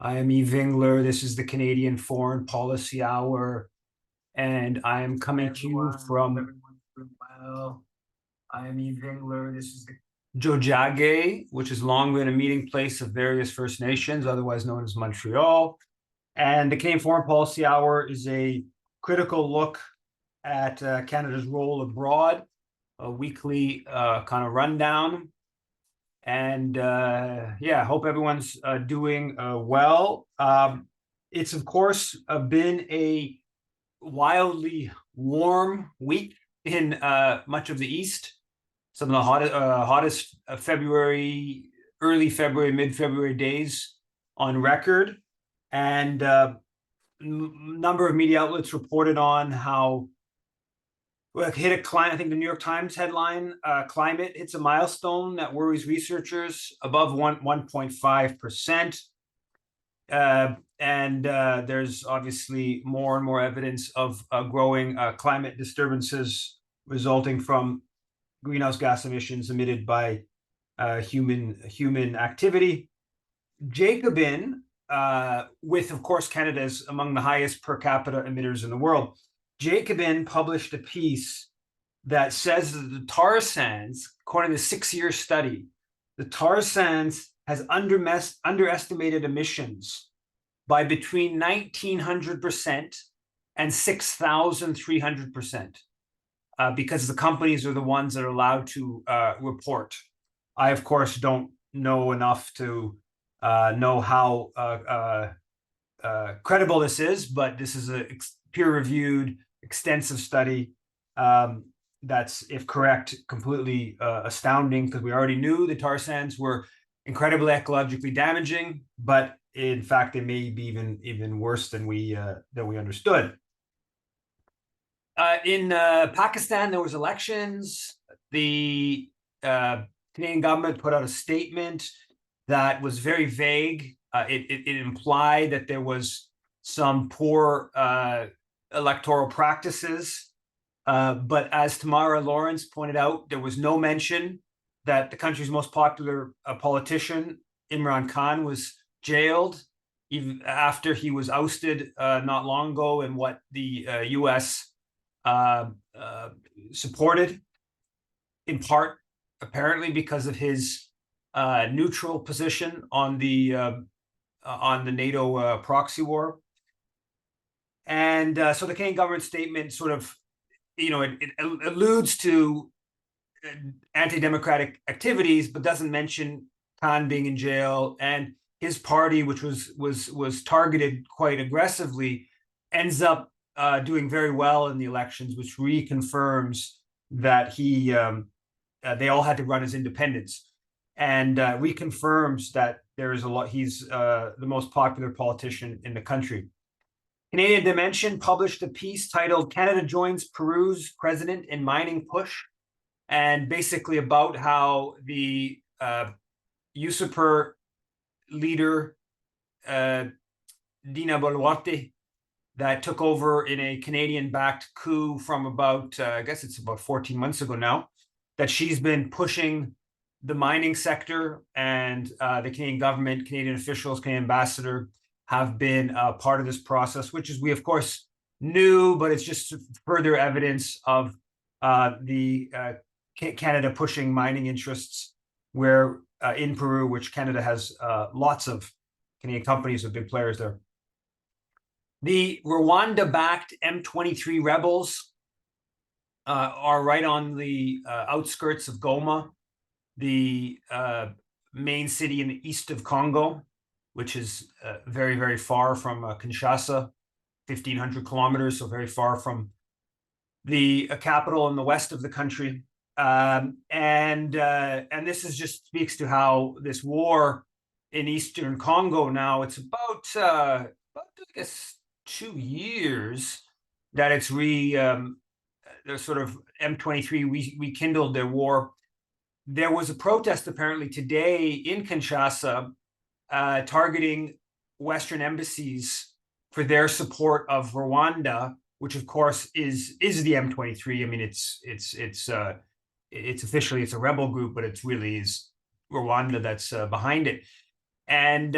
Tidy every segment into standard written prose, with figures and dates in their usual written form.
I am E. Vingler. This is the Canadian Foreign Policy Hour, and I am coming to you from. Well, I am E. Vingler. This is the Jojage, which has long been a meeting place of various First Nations, otherwise known as Montreal. And the Canadian Foreign Policy Hour is a critical look at Canada's role abroad, a weekly kind of rundown. And yeah, hope everyone's doing well. It's, of course, been a wildly warm week in much of the East. Some of the hottest February, early February, mid-February days on record. And number of media outlets reported on how hit a climate. I think the New York Times headline: "Climate hits a milestone that worries researchers above 1.5%." And there's obviously more and more evidence of growing climate disturbances resulting from greenhouse gas emissions emitted by human activity. Jacobin, with, of course, Canada is among the highest per capita emitters in the world. Jacobin published a piece that says that the tar sands, according to a 6-year study, the tar sands has underestimated emissions by between 1,900% and 6,300%, because the companies are the ones that are allowed to report. I, of course, don't know enough to know how credible this is, but this is a peer-reviewed, extensive study that's, if correct, completely astounding, because we already knew the tar sands were incredibly ecologically damaging, but in fact, they may be even worse than we understood. In Pakistan, there was elections. The Canadian government put out a statement that was very vague. It implied that there was some poor electoral practices. But as Tamara Lawrence pointed out, there was no mention that the country's most popular politician, Imran Khan, was jailed even after he was ousted not long ago in what the U.S. Supported, in part, apparently, because of his neutral position on the NATO proxy war. And so the Canadian government statement sort of, it alludes to anti-democratic activities, but doesn't mention Khan being in jail, and his party, which was targeted quite aggressively, ends up doing very well in the elections, which reconfirms that they all had to run as independents, and reconfirms that there is a lot. He's the most popular politician in the country. Canadian Dimension published a piece titled "Canada Joins Peru's President in Mining Push," and basically about how the usurper leader, Dina Boluarte, that took over in a Canadian-backed coup from about, I guess it's about 14 months ago now, that she's been pushing the mining sector, and the Canadian government, Canadian officials, Canadian ambassador have been part of this process, which is we, of course, knew, but it's just further evidence of the Canada pushing mining interests where in Peru, which Canada has lots of Canadian companies with big players there. The Rwanda-backed M23 rebels are right on the outskirts of Goma, the main city in the east of Congo, which is very, very far from Kinshasa, 1,500 kilometers, so very far from the capital in the west of the country. And this is just speaks to how this war in eastern Congo now, it's about I guess 2 years that it's the sort of M23 rekindled their war. There was a protest apparently today in Kinshasa targeting Western embassies for their support of Rwanda, which of course is the M23. I mean, it's officially it's a rebel group, but it's really is Rwanda that's behind it. And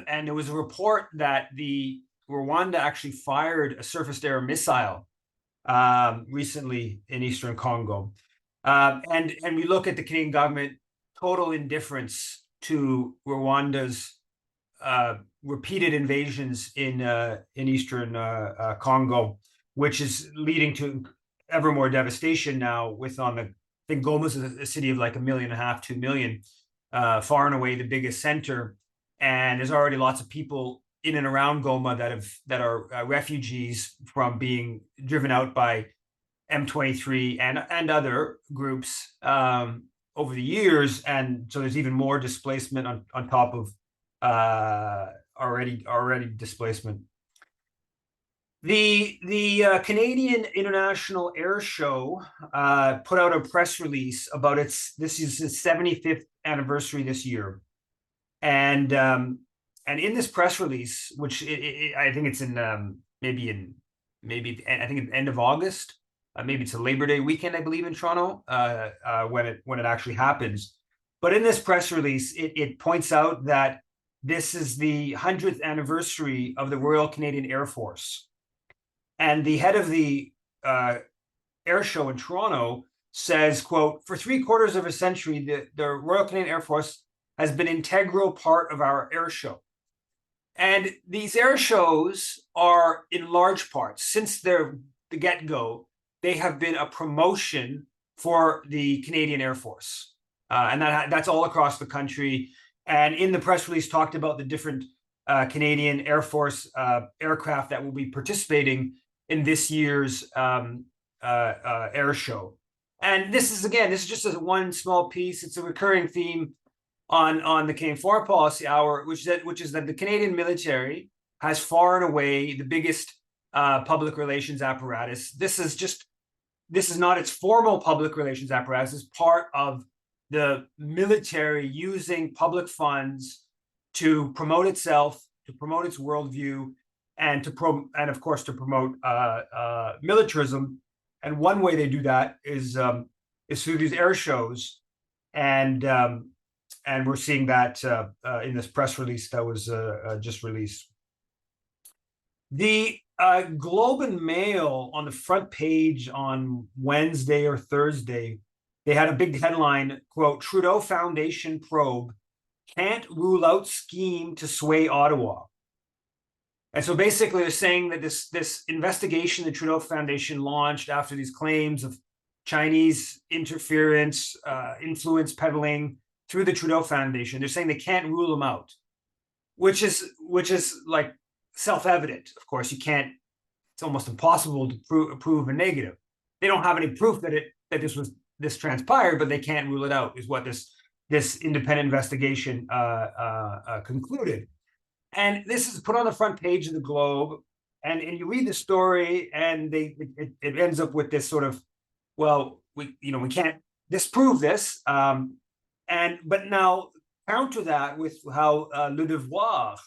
and there was a report that the Rwanda actually fired a surface-to-air missile recently in eastern Congo. And we look at the Canadian government, total indifference to Rwanda's repeated invasions in eastern Congo, which is leading to ever more devastation now. I think Goma is a city of like 1.5 million, 2 million, far and away the biggest center, and there's already lots of people in and around Goma that are refugees from being driven out by M23 and other groups over the years, and so there's even more displacement on top of already displacement. The Canadian International Air Show put out a press release about this is its 75th anniversary this year, and in this press release, which I think it's in maybe I think it's end of August, maybe it's a Labor Day weekend, I believe, in Toronto, when it actually happens. But in this press release, it points out that this is the 100th anniversary of the Royal Canadian Air Force. And the head of the air show in Toronto says, quote, "For 3/4 of a century, the Royal Canadian Air Force has been an integral part of our air show." And these air shows are, in large part, since the get-go, they have been a promotion for the Canadian Air Force. And that's all across the country. And in the press release talked about the different Canadian Air Force aircraft that will be participating in this year's air show. And this is just one small piece. It's a recurring theme on the Canadian Foreign Policy Hour, which is that the Canadian military has far and away the biggest public relations apparatus. This is not its formal public relations apparatus. It's part of the military using public funds to promote itself, to promote its worldview, and of course to promote militarism. And one way they do that is through these air shows, and we're seeing that in this press release that was just released. The Globe and Mail on the front page on Wednesday or Thursday, they had a big headline, quote, "Trudeau Foundation probe can't rule out scheme to sway Ottawa." And so basically they're saying that this investigation the Trudeau Foundation launched after these claims of Chinese interference, influence peddling through the Trudeau Foundation, they're saying they can't rule them out, which is like self-evident. Of course, it's almost impossible to prove a negative. They don't have any proof that this transpired, but they can't rule it out, is what this independent investigation concluded. And this is put on the front page of the Globe, and you read the story, and it ends up with this sort of, well, we can't disprove this, but now counter that with how Le Devoir,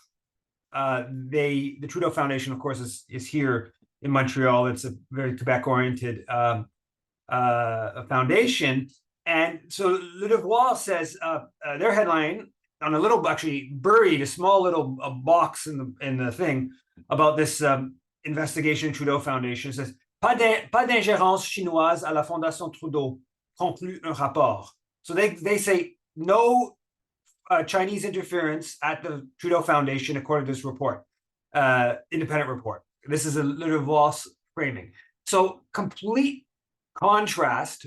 the Trudeau Foundation, of course, is here in Montreal. It's a very Quebec-oriented foundation, and so Le Devoir says their headline on a little, actually buried, a small little box in the thing about this investigation Trudeau Foundation, says pas d'ingérence chinoise à la Fondation Trudeau, conclut un rapport. So they say no Chinese interference at the Trudeau Foundation, according to this report, independent report. This is a Le Devoir framing. So complete contrast.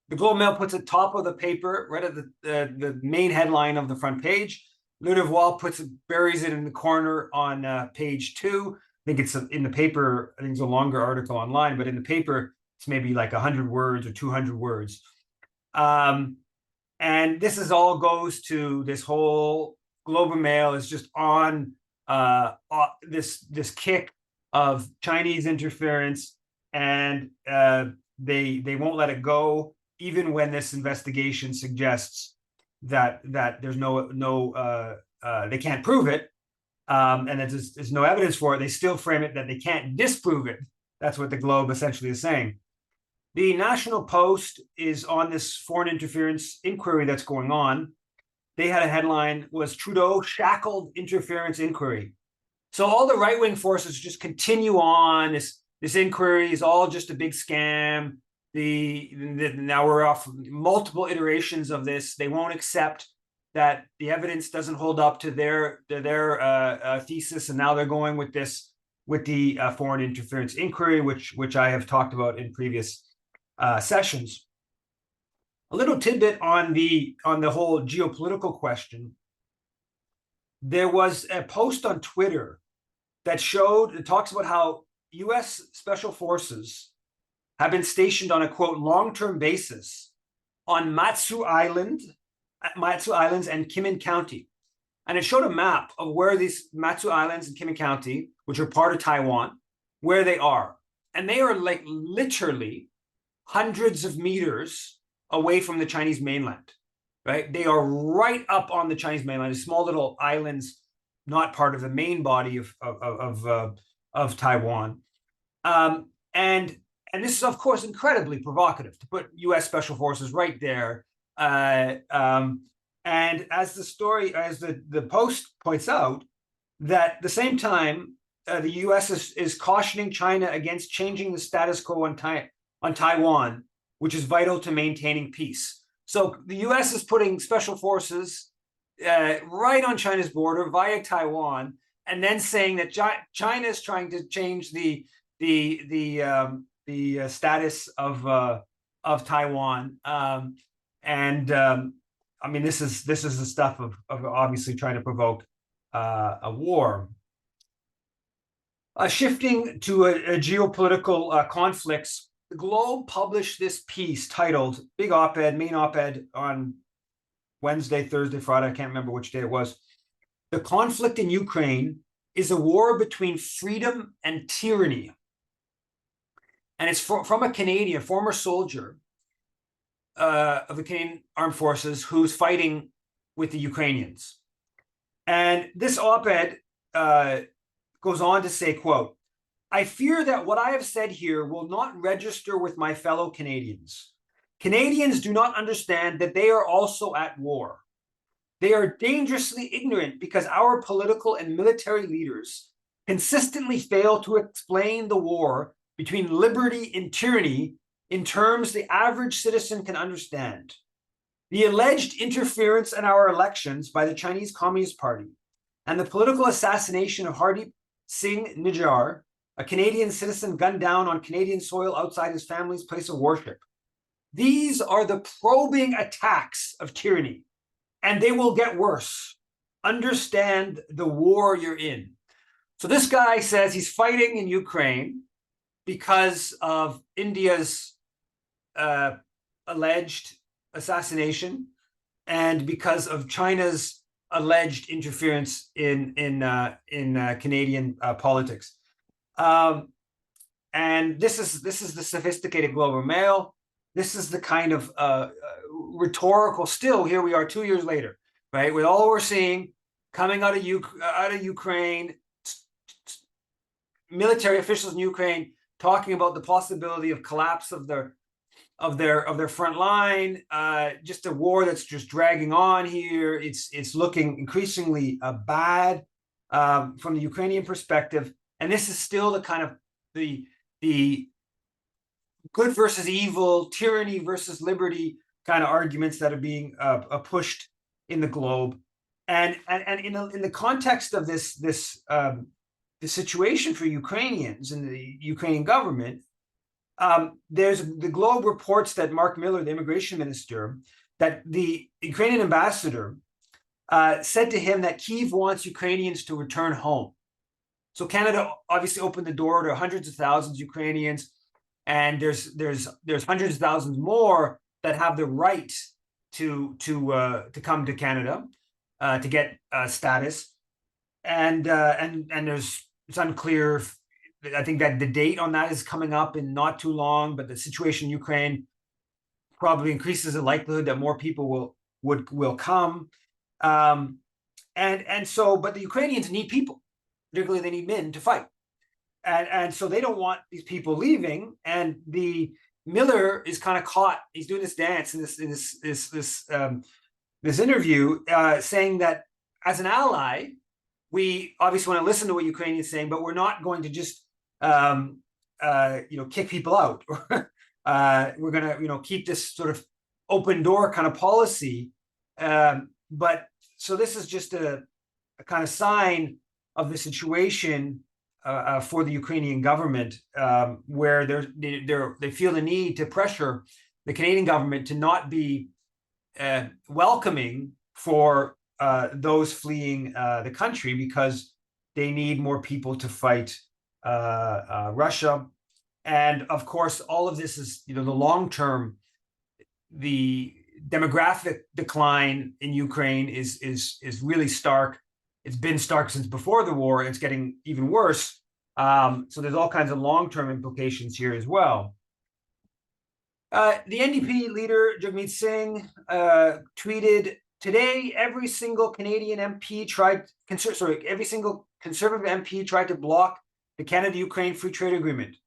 The Globe Mail puts it top of the paper, right at the main headline of the front page. Le Devoir buries it in the corner on page 2. I think it's in the paper. I think it's a longer article online, but in the paper, it's maybe like 100 words or 200 words. And this all goes to this whole Globe and Mail is just on this kick of Chinese interference, and they won't let it go, even when this investigation suggests that there's they can't prove it, and that there's no evidence for it. They still frame it that they can't disprove it. That's what the Globe essentially is saying. The National Post is on this foreign interference inquiry that's going on, they had a headline was Trudeau shackled interference inquiry. So all the right-wing forces just continue on. This inquiry is all just a big scam. Now we're off multiple iterations of this. They won't accept that the evidence doesn't hold up to their thesis, and now they're going with the foreign interference inquiry, which I have talked about in previous sessions. A little tidbit on the whole geopolitical question. There was a post on Twitter that talks about how U.S. special forces have been stationed on a, quote, long-term basis on Matsu Islands and Kimin County. And it showed a map of where these Matsu Islands and Kimin County, which are part of Taiwan, where they are. And they are like literally hundreds of meters away from the Chinese mainland, right? They are right up on the Chinese mainland, small little islands, not part of the main body of Taiwan. And this is, of course, incredibly provocative to put U.S. special forces right there. And as the post points out, that at the same time, the U.S. is cautioning China against changing the status quo on Taiwan, which is vital to maintaining peace. So the U.S. is putting special forces right on China's border via Taiwan, and then saying that China is trying to change the status of Taiwan. I mean, this is the stuff of obviously trying to provoke a war. Shifting to a geopolitical conflicts, the Globe published this piece titled, big op-ed, main op-ed on Wednesday, Thursday, Friday, I can't remember which day it was. The conflict in Ukraine is a war between freedom and tyranny. And it's from a Canadian, former soldier of the Canadian Armed Forces who's fighting with the Ukrainians. And this op-ed goes on to say, quote, "I fear that what I have said here will not register with my fellow Canadians. Canadians do not understand that they are also at war. They are dangerously ignorant because our political and military leaders consistently fail to explain the war between liberty and tyranny in terms the average citizen can understand. The alleged interference in our elections by the Chinese Communist Party and the political assassination of Hardeep Singh Nijjar, a Canadian citizen gunned down on Canadian soil outside his family's place of worship. These are the probing attacks of tyranny, and they will get worse. Understand the war you're in." So this guy says he's fighting in Ukraine because of India's alleged assassination and because of China's alleged interference in Canadian politics. And this is the sophisticated Globe and Mail. This is the kind of rhetorical. Still, here we are 2 years later, right? With all we're seeing coming out of Ukraine, military officials in Ukraine talking about the possibility of collapse of their front line. Just a war that's just dragging on here. It's looking increasingly bad from the Ukrainian perspective, and this is still the kind of the good versus evil, tyranny versus liberty kind of arguments that are being pushed in the Globe, and in the context of the situation for Ukrainians and the Ukrainian government. The Globe reports that Mark Miller, the immigration minister, that the Ukrainian ambassador said to him that Kyiv wants Ukrainians to return home. So Canada obviously opened the door to hundreds of thousands of Ukrainians, and there's hundreds of thousands more that have the right to come to Canada to get status, and it's unclear. I think that the date on that is coming up in not too long, but the situation in Ukraine probably increases the likelihood that more people will come. But the Ukrainians need people, particularly they need men to fight. And so they don't want these people leaving. And the Miller is kind of caught. He's doing this dance and this this interview, saying that as an ally, we obviously want to listen to what Ukrainians are saying, but we're not going to just kick people out. We're going to keep this sort of open door kind of policy. But so this is just a kind of sign of the situation for the Ukrainian government, where they feel the need to pressure the Canadian government to not be welcoming for those fleeing the country, because they need more people to fight Russia. And of course, all of this is, the long term, the demographic decline in Ukraine is really stark. It's been stark since before the war. It's getting even worse. So there's all kinds of long-term implications here as well. The NDP leader, Jagmeet Singh, tweeted, "Today, every single Canadian MP every single Conservative MP tried to block the Canada-Ukraine Free Trade Agreement,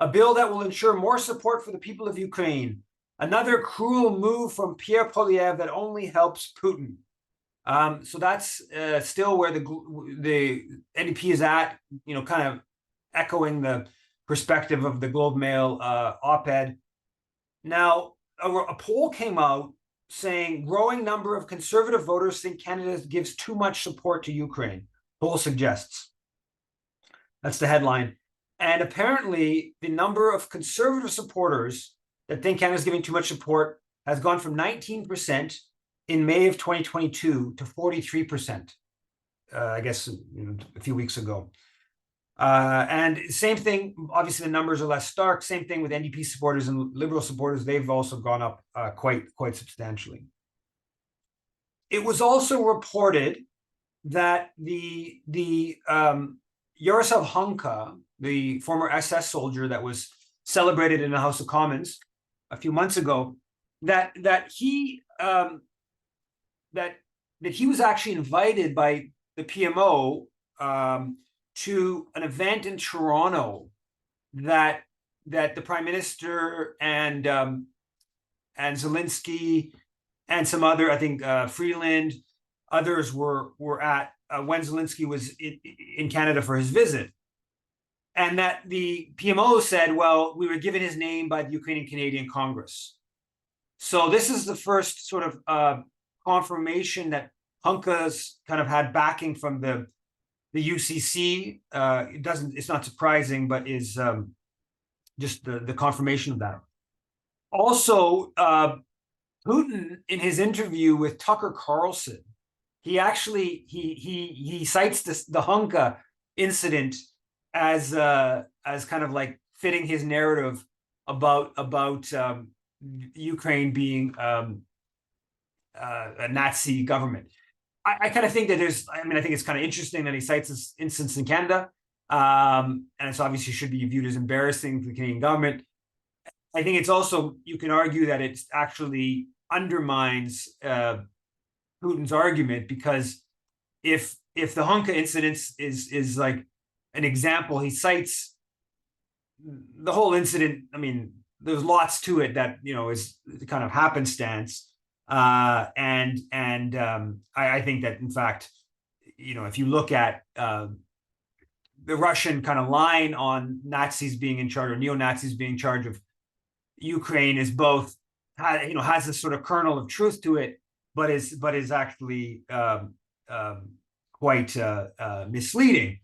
a bill that will ensure more support for the people of Ukraine. Another cruel move from Pierre Poilievre that only helps Putin." So that's still where the NDP is at, kind of echoing the perspective of the Globe Mail op-ed. Now, a poll came out saying growing number of Conservative voters think Canada gives too much support to Ukraine. Poll suggests. That's the headline. And apparently, the number of Conservative supporters that think Canada is giving too much support has gone from 19% in May of 2022 to 43%, I guess, a few weeks ago. And same thing, obviously the numbers are less stark. Same thing with NDP supporters and Liberal supporters. They've also gone up quite substantially. It was also reported that the Yaroslav Hunka, the former SS soldier that was celebrated in the House of Commons a few months ago, that he was actually invited by the PMO to an event in Toronto that the Prime Minister and Zelensky and some other, I think Freeland, others were at when Zelensky was in Canada for his visit. And that the PMO said, well, we were given his name by the Ukrainian Canadian Congress. So this is the first sort of confirmation that Hunka's kind of had backing from the UCC. It's not surprising, but is just the confirmation of that. Also, Putin, in his interview with Tucker Carlson, he actually he cites the Hunka incident as kind of like fitting his narrative about Ukraine being a Nazi government. I kind of think that I think it's kind of interesting that he cites this instance in Canada, and it's obviously should be viewed as embarrassing for the Canadian government. I think it's also, you can argue that it actually undermines Putin's argument, because if the Hunka incident is like an example, he cites the whole incident. I mean, there's lots to it that is kind of happenstance. I think that, in fact, if you look at the Russian kind of line on Nazis being in charge, or neo-Nazis being in charge of Ukraine, is both has this sort of kernel of truth to it, but is actually quite misleading.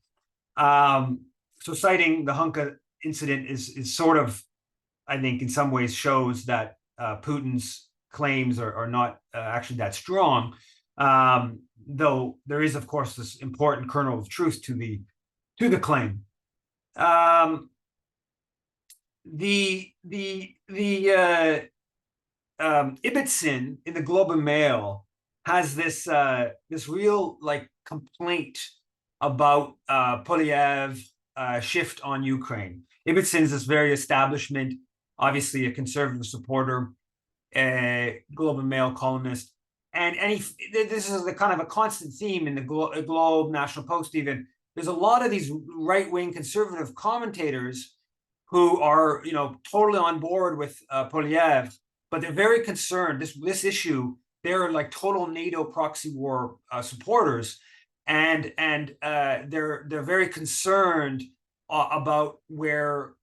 So citing the Hunka incident is sort of, I think, in some ways shows that Putin's claims are not actually that strong, though there is, of course, this important kernel of truth to the claim. The Ibbotson in the Globe and Mail has this real complaint about Poilievre shift on Ukraine. Ibbotson's this very establishment, obviously a conservative supporter, Globe and Mail columnist, and this is the kind of a constant theme in the Globe, National Post even. There's a lot of these right-wing conservative commentators who are totally on board with Poilievre, but they're very concerned. This issue they're like total NATO proxy war supporters, and they're very concerned about where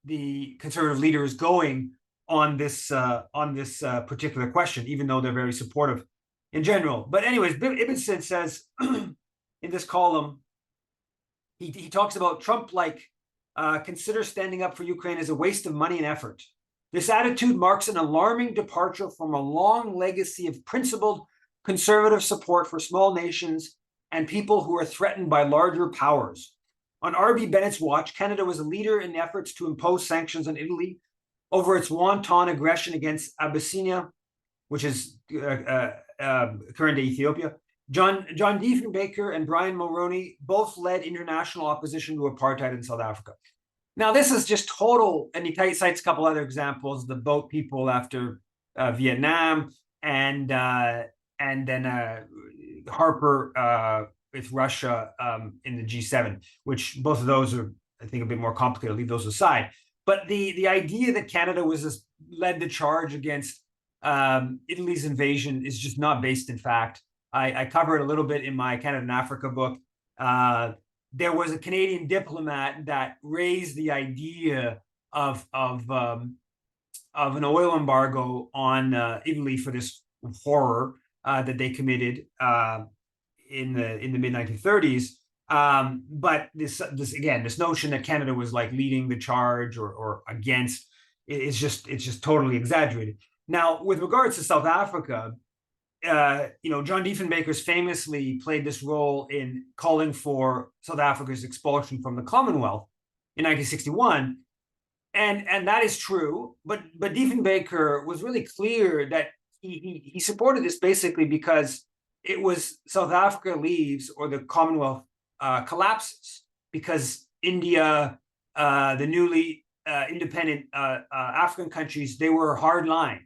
the conservative leader is going on this particular question, even though they're very supportive in general. But anyways, Ibbenson says in this column, he talks about Trump consider standing up for Ukraine as a waste of money and effort. This attitude marks an alarming departure from a long legacy of principled conservative support for small nations and people who are threatened by larger powers. On R.B. Bennett's watch, Canada was a leader in efforts to impose sanctions on Italy over its wanton aggression against Abyssinia, which is current-day Ethiopia. John Diefenbaker and Brian Mulroney both led international opposition to apartheid in South Africa. Now, this is just total, and he cites a couple other examples, the boat people after Vietnam, and then Harper with Russia in the G7, which both of those are, I think, a bit more complicated. I'll leave those aside. But the idea that Canada led the charge against Italy's invasion is just not based in fact. I cover it a little bit in my Canada and Africa book. There was a Canadian diplomat that raised the idea of an oil embargo on Italy for this horror that they committed in the mid 1930s. But this notion that Canada was like leading the charge or against, it's just totally exaggerated. Now, with regards to South Africa, John Diefenbaker's famously played this role in calling for South Africa's expulsion from the Commonwealth in 1961, and that is true. But Diefenbaker was really clear that he supported this basically because it was South Africa leaves or the Commonwealth collapses, because India, the newly independent African countries, they were hard line.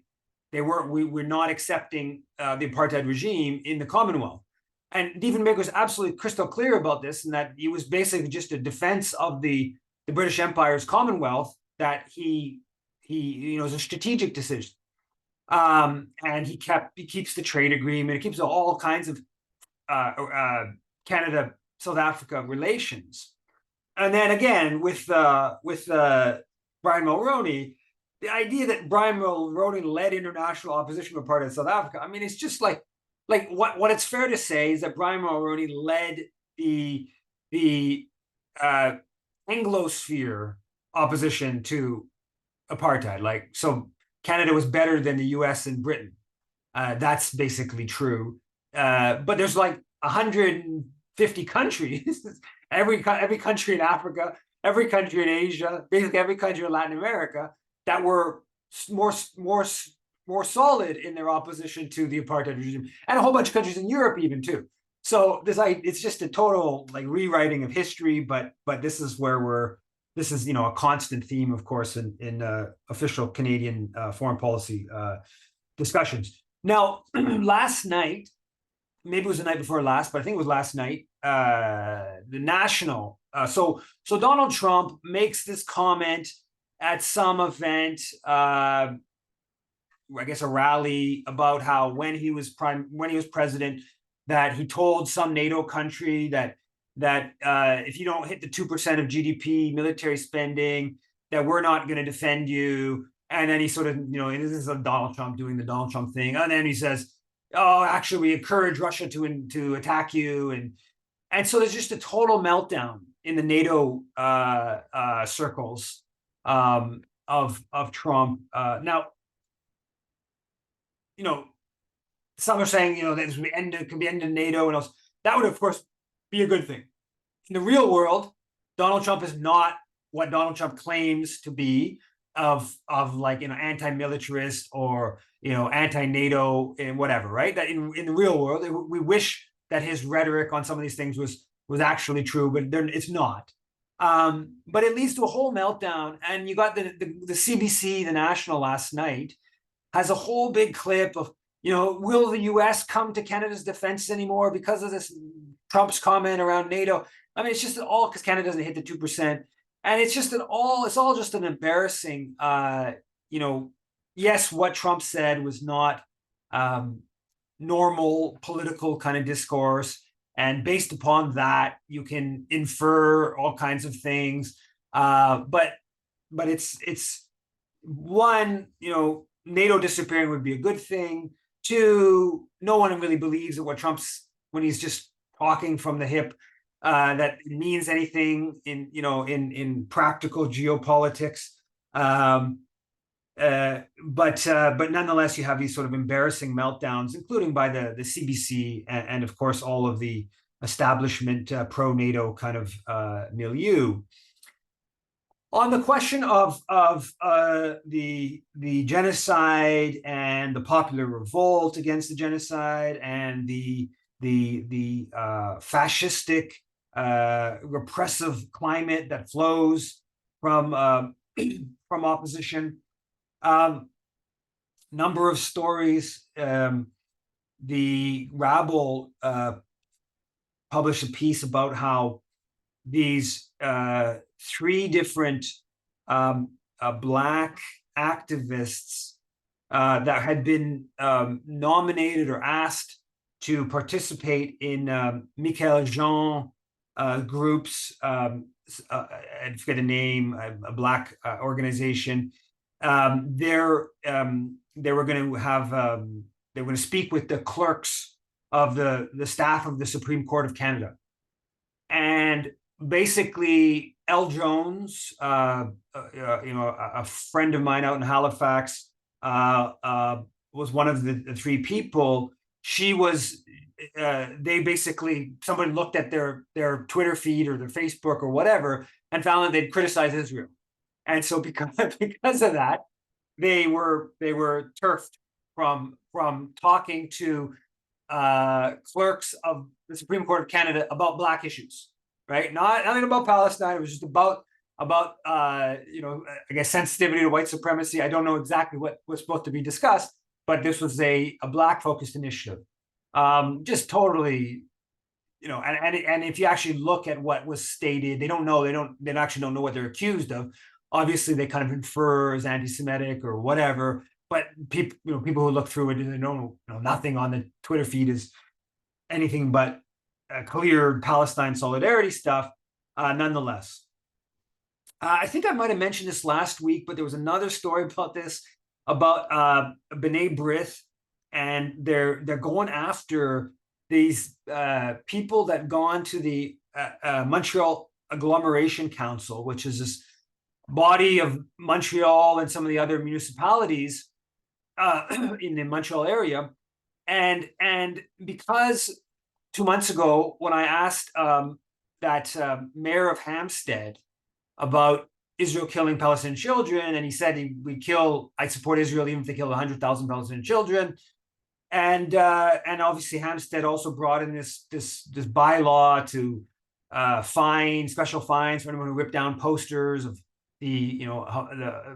We were not accepting the apartheid regime in the Commonwealth. And Diefenbaker was absolutely crystal clear about this, and that it was basically just a defense of the British Empire's Commonwealth, that he it was a strategic decision. And he keeps the trade agreement, it keeps all kinds of Canada-South Africa relations. And then again, with Brian Mulroney, the idea that Brian Mulroney led international opposition to apartheid in South Africa, I mean, it's just like what it's fair to say is that Brian Mulroney led the Anglosphere opposition to apartheid. Like, so Canada was better than the US and Britain. That's basically true. But there's like 150 countries, every country in Africa, every country in Asia, basically every country in Latin America, that were more solid in their opposition to the apartheid regime, and a whole bunch of countries in Europe even too. So it's just a total like rewriting of history, but this is where this is a constant theme, of course, in official Canadian foreign policy discussions. Now, last night, maybe it was the night before last, but I think it was last night, the National. So Donald Trump makes this comment at some event, I guess a rally, about how when he was president, that he told some NATO country that if you don't hit the 2% of GDP military spending, that we're not going to defend you. And then he sort of, this is Donald Trump doing the Donald Trump thing. And then he says, oh, actually, we encourage Russia to attack you. And so there's just a total meltdown in the NATO circles of Trump. Now, some are saying, that this could be end of NATO and else. That would, of course, be a good thing. In the real world, Donald Trump is not what Donald Trump claims to be of like, anti-militarist or, anti-NATO and whatever, right? That in the real world, we wish that his rhetoric on some of these things was actually true, but it's not. But it leads to a whole meltdown. And you got the CBC, the National, last night, has a whole big clip of, will the US come to Canada's defense anymore because of this Trump's comment around NATO? I mean, it's just all because Canada doesn't hit the 2%. And it's just it's all just an embarrassing, yes, what Trump said was not normal political kind of discourse. And based upon that, you can infer all kinds of things. But it's one, NATO disappearing would be a good thing. Two, no one really believes that what Trump's, when he's just talking from the hip, that means anything in practical geopolitics. But nonetheless, you have these sort of embarrassing meltdowns, including by the CBC and of course all of the establishment pro-NATO kind of milieu. On the question of the genocide and the popular revolt against the genocide and the fascistic repressive climate that flows from opposition, number of stories. The Rabble published a piece about how these three different Black activists that had been nominated or asked to participate in Mikel Jean groups, I forget the name, a Black organization. They were going to have they were going to speak with the clerks of the staff of the Supreme Court of Canada, and basically L. Jones, a friend of mine out in Halifax, was one of the three people. She was. They basically, somebody looked at their Twitter feed or their Facebook or whatever and found that they'd criticized Israel, and so because of that, they were turfed from talking to clerks of the Supreme Court of Canada about Black issues. Right? Nothing about Palestine. It was just about I guess sensitivity to white supremacy. I don't know exactly what was supposed to be discussed, but this was a Black focused initiative. Just totally, and if you actually look at what was stated, they actually don't know what they're accused of. Obviously, they kind of infer as anti-Semitic or whatever. But people who look through it, they know nothing on the Twitter feed is anything but clear Palestine solidarity stuff. Nonetheless, I think I might have mentioned this last week, but there was another story about this, about B'nai B'rith, and they're going after these people that gone to the Montreal Agglomeration Council, which is this body of Montreal and some of the other municipalities in the Montreal area, and because 2 months ago, when I asked that mayor of Hampstead about Israel killing Palestinian children, and he said I'd support Israel even if they killed 100,000 Palestinian children, and obviously Hampstead also brought in this bylaw to special fines for anyone who ripped down posters of the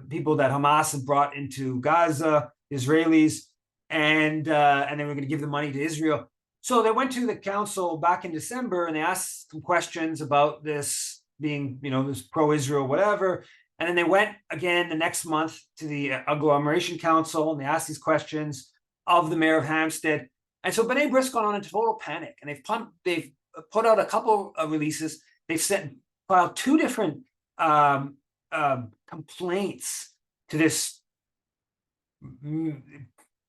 people that Hamas had brought into Gaza, Israelis, and they were going to give the money to Israel. So they went to the council back in December and they asked some questions about this being, this pro-Israel, whatever. And then they went again the next month to the agglomeration council and they asked these questions of the mayor of Hampstead. And so B'nai B'rith's gone on into total panic, and they've put out a couple of releases. They've filed two different complaints to this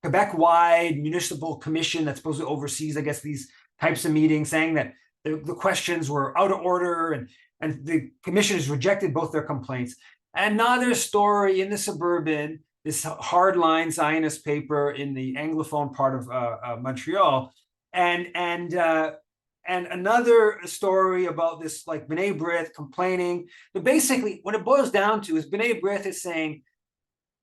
Quebec-wide municipal commission that supposedly oversees, I guess, these types of meetings, saying that the questions were out of order, and the commission has rejected both their complaints. Another story in the Suburban, this hardline Zionist paper in the Anglophone part of Montreal, and another story about this, like B'nai B'rith complaining. But basically, what it boils down to is B'nai B'rith is saying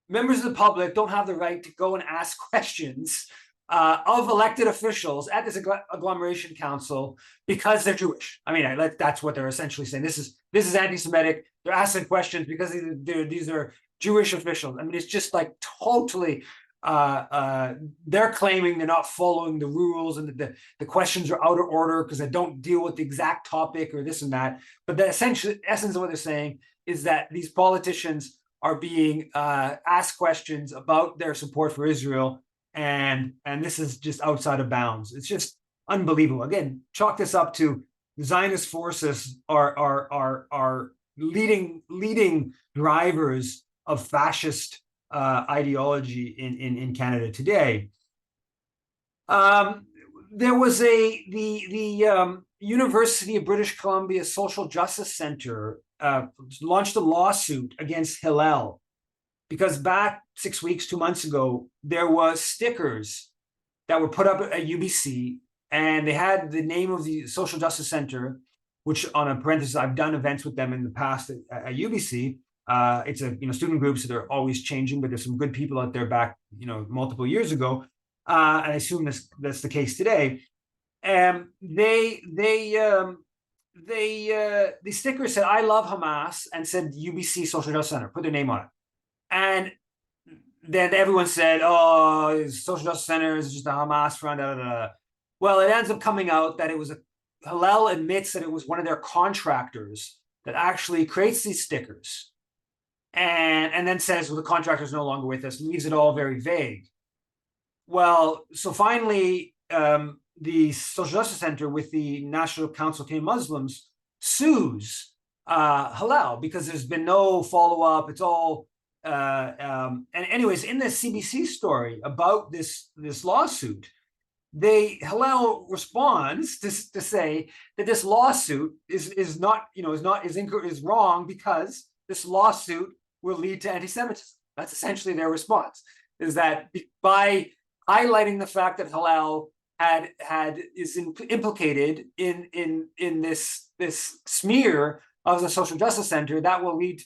members of the public don't have the right to go and ask questions of elected officials at this agglomeration council because they're Jewish. I mean, that's what they're essentially saying. This is anti-Semitic. They're asking questions because these are Jewish officials. I mean, it's just like totally. They're claiming they're not following the rules and that the questions are out of order because they don't deal with the exact topic or this and that. But the essence of what they're saying is that these politicians are being asked questions about their support for Israel, and this is just outside of bounds. It's just unbelievable. Again, chalk this up to the Zionist forces are leading drivers of fascist ideology in Canada today. There was the University of British Columbia Social Justice Center launched a lawsuit against Hillel because back 6 weeks, 2 months ago, there was stickers that were put up at UBC, and they had the name of the Social Justice Center, which, on a parenthesis, I've done events with them in the past at UBC. It's a student groups that are always changing, but there's some good people out there back multiple years ago, and I assume that's the case today. The sticker said "I love Hamas" and said UBC Social Justice Center, put their name on it, and then everyone said, "Oh, Social Justice Center is just a Hamas front." Da, da, da. Well, it ends up coming out that it was Hillel admits that it was one of their contractors that actually creates these stickers, and then says, "Well, the contractor is no longer with us," leaves it all very vague. Well, so finally, the Social Justice Center with the National Council of Canadian Muslims sues Hillel because there's been no follow-up. It's all and anyways, in this CBC story about this lawsuit, Hillel responds to say that this lawsuit is wrong because this lawsuit will lead to anti-Semitism. That's essentially their response, is that by highlighting the fact that Hillel is implicated in this smear of the Social Justice Center, that will lead,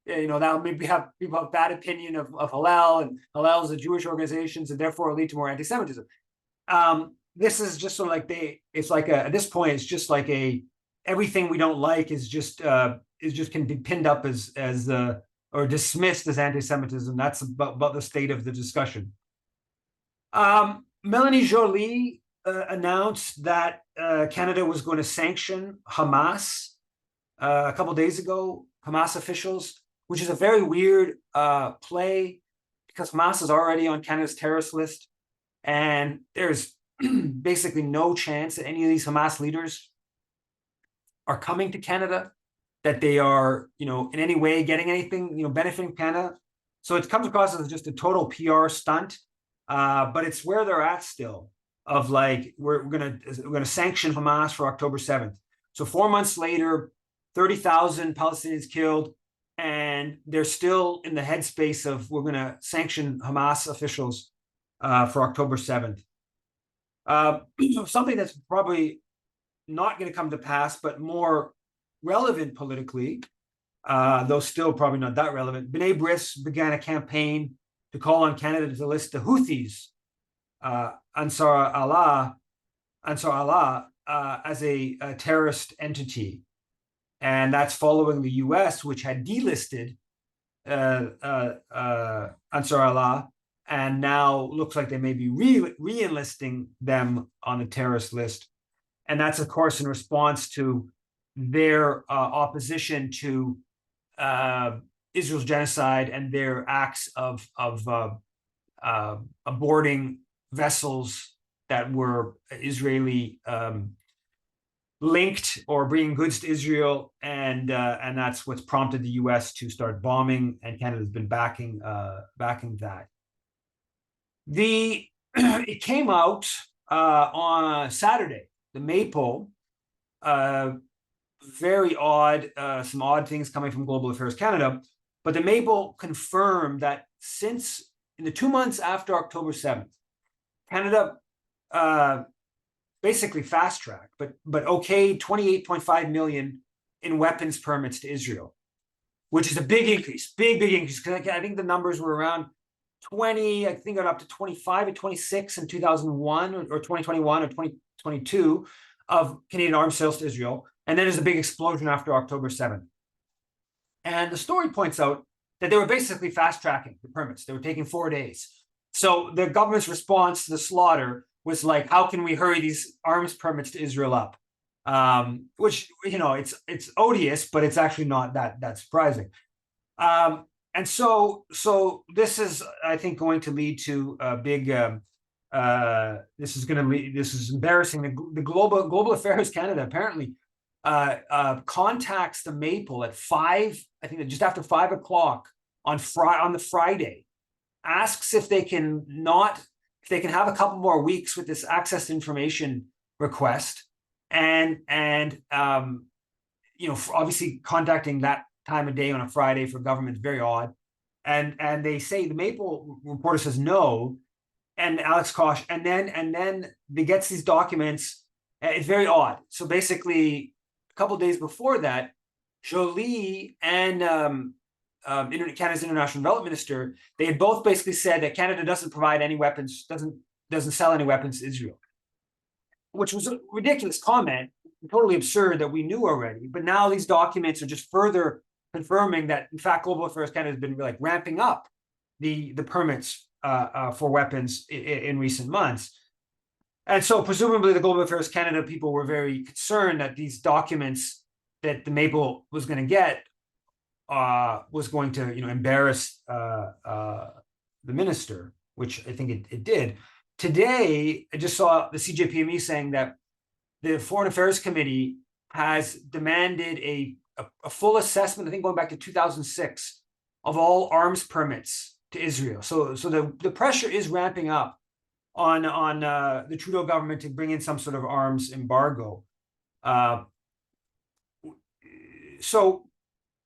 that will maybe have people have bad opinion of Hillel, and Hillel is a Jewish organization, so therefore it'll lead to more anti-Semitism. This is just sort of like at this point, it's just like everything we don't like is just can be pinned up as or dismissed as anti-Semitism. That's about the state of the discussion. Melanie Joly announced that Canada was going to sanction Hamas a couple of days ago, Hamas officials, which is a very weird play because Hamas is already on Canada's terrorist list, and there's basically no chance that any of these Hamas leaders are coming to Canada, that they are, in any way getting anything, benefiting Canada. So it comes across as just a total PR stunt. But it's where they're at still, of like, we're gonna sanction Hamas for October 7th. So 4 months later, 30,000 Palestinians killed, and they're still in the headspace of we're gonna sanction Hamas officials for October 7th. Something that's probably not going to come to pass, but more relevant politically, though still probably not that relevant. B'nai B'rith began a campaign to call on Canada to list the Houthis, Ansar Allah, as a terrorist entity. And that's following the US, which had delisted Ansar Allah, and now looks like they may be re-enlisting them on a terrorist list. And that's, of course, in response to their opposition to Israel's genocide and their acts of aborting vessels that were Israeli linked or bringing goods to Israel, and that's what's prompted the U.S. to start bombing, and Canada's been backing that. It came out on Saturday, the Maple. Very odd, some odd things coming from Global Affairs Canada, but the Maple confirmed that since in the 2 months after October 7th, Canada basically fast-tracked, but okayed 28.5 million in weapons permits to Israel, which is a big increase, big increase. Because I think the numbers were around 20, I think got up to 25 or 26 in 2001 or 2021 or 2022 of Canadian arms sales to Israel. And then there's a big explosion after October 7th. And the story points out that they were basically fast-tracking the permits. They were taking 4 days. So the government's response to the slaughter was like, how can we hurry these arms permits to Israel up? Which, it's odious, but it's actually not that surprising. And so this is, I think, going to lead to a big This is embarrassing. The Global Affairs Canada apparently contacts the Maple at 5, I think just after 5 o'clock on the Friday, asks if they can have a couple more weeks with this access to information request, and obviously contacting that time of day on a Friday for government is very odd. And they say, the Maple reporter says no, and Alex Kosh, and then they gets these documents. It's very odd. So basically, a couple of days before that, Jolie and Canada's international development minister, they had both basically said that Canada doesn't provide any weapons, doesn't sell any weapons to Israel, which was a ridiculous comment, totally absurd, that we knew already. But now these documents are just further confirming that, in fact, Global Affairs Canada has been like ramping up the permits for weapons in recent months. And so presumably the Global Affairs Canada people were very concerned that these documents that the Maple was going to get was going to embarrass the minister, which I think it did. Today, I just saw the CJPME saying that the Foreign Affairs Committee has demanded a full assessment, I think going back to 2006, of all arms permits to Israel. So the pressure is ramping up on the Trudeau government to bring in some sort of arms embargo. So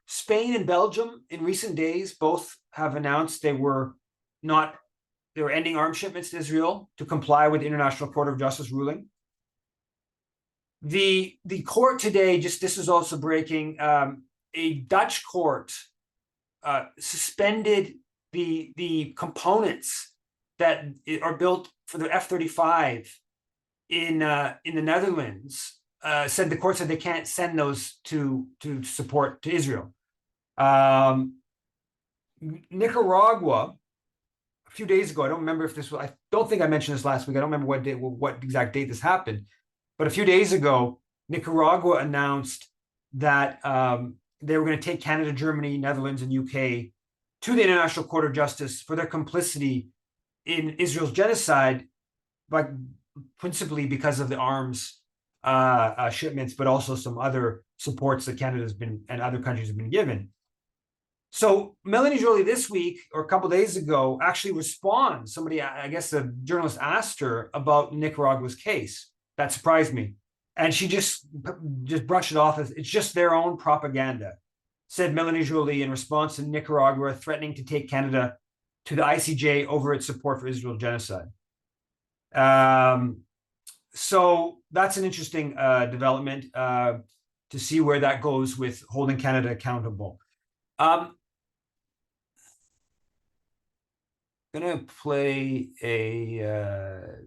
Spain and Belgium in recent days both have announced they were ending arms shipments to Israel to comply with the International Court of Justice ruling. The court today, this is also breaking, a Dutch court suspended the components that are built for the F-35 in the Netherlands. The court said they can't send those to support to Israel. Nicaragua, a few days ago, I don't remember if this was, I don't think I mentioned this last week. I don't remember what exact date this happened. But a few days ago, Nicaragua announced that they were going to take Canada, Germany, Netherlands, and UK to the International Court of Justice for their complicity in Israel's genocide, but principally because of the arms shipments, but also some other supports that Canada's been and other countries have been given. So Melanie Joly this week, or a couple of days ago, actually responds. Somebody, I guess a journalist, asked her about Nicaragua's case. That surprised me. And she just brushed it off as it's just their own propaganda, said Melanie Joly in response to Nicaragua threatening to take Canada to the ICJ over its support for Israel genocide. So that's an interesting development to see where that goes with holding Canada accountable. Gonna play a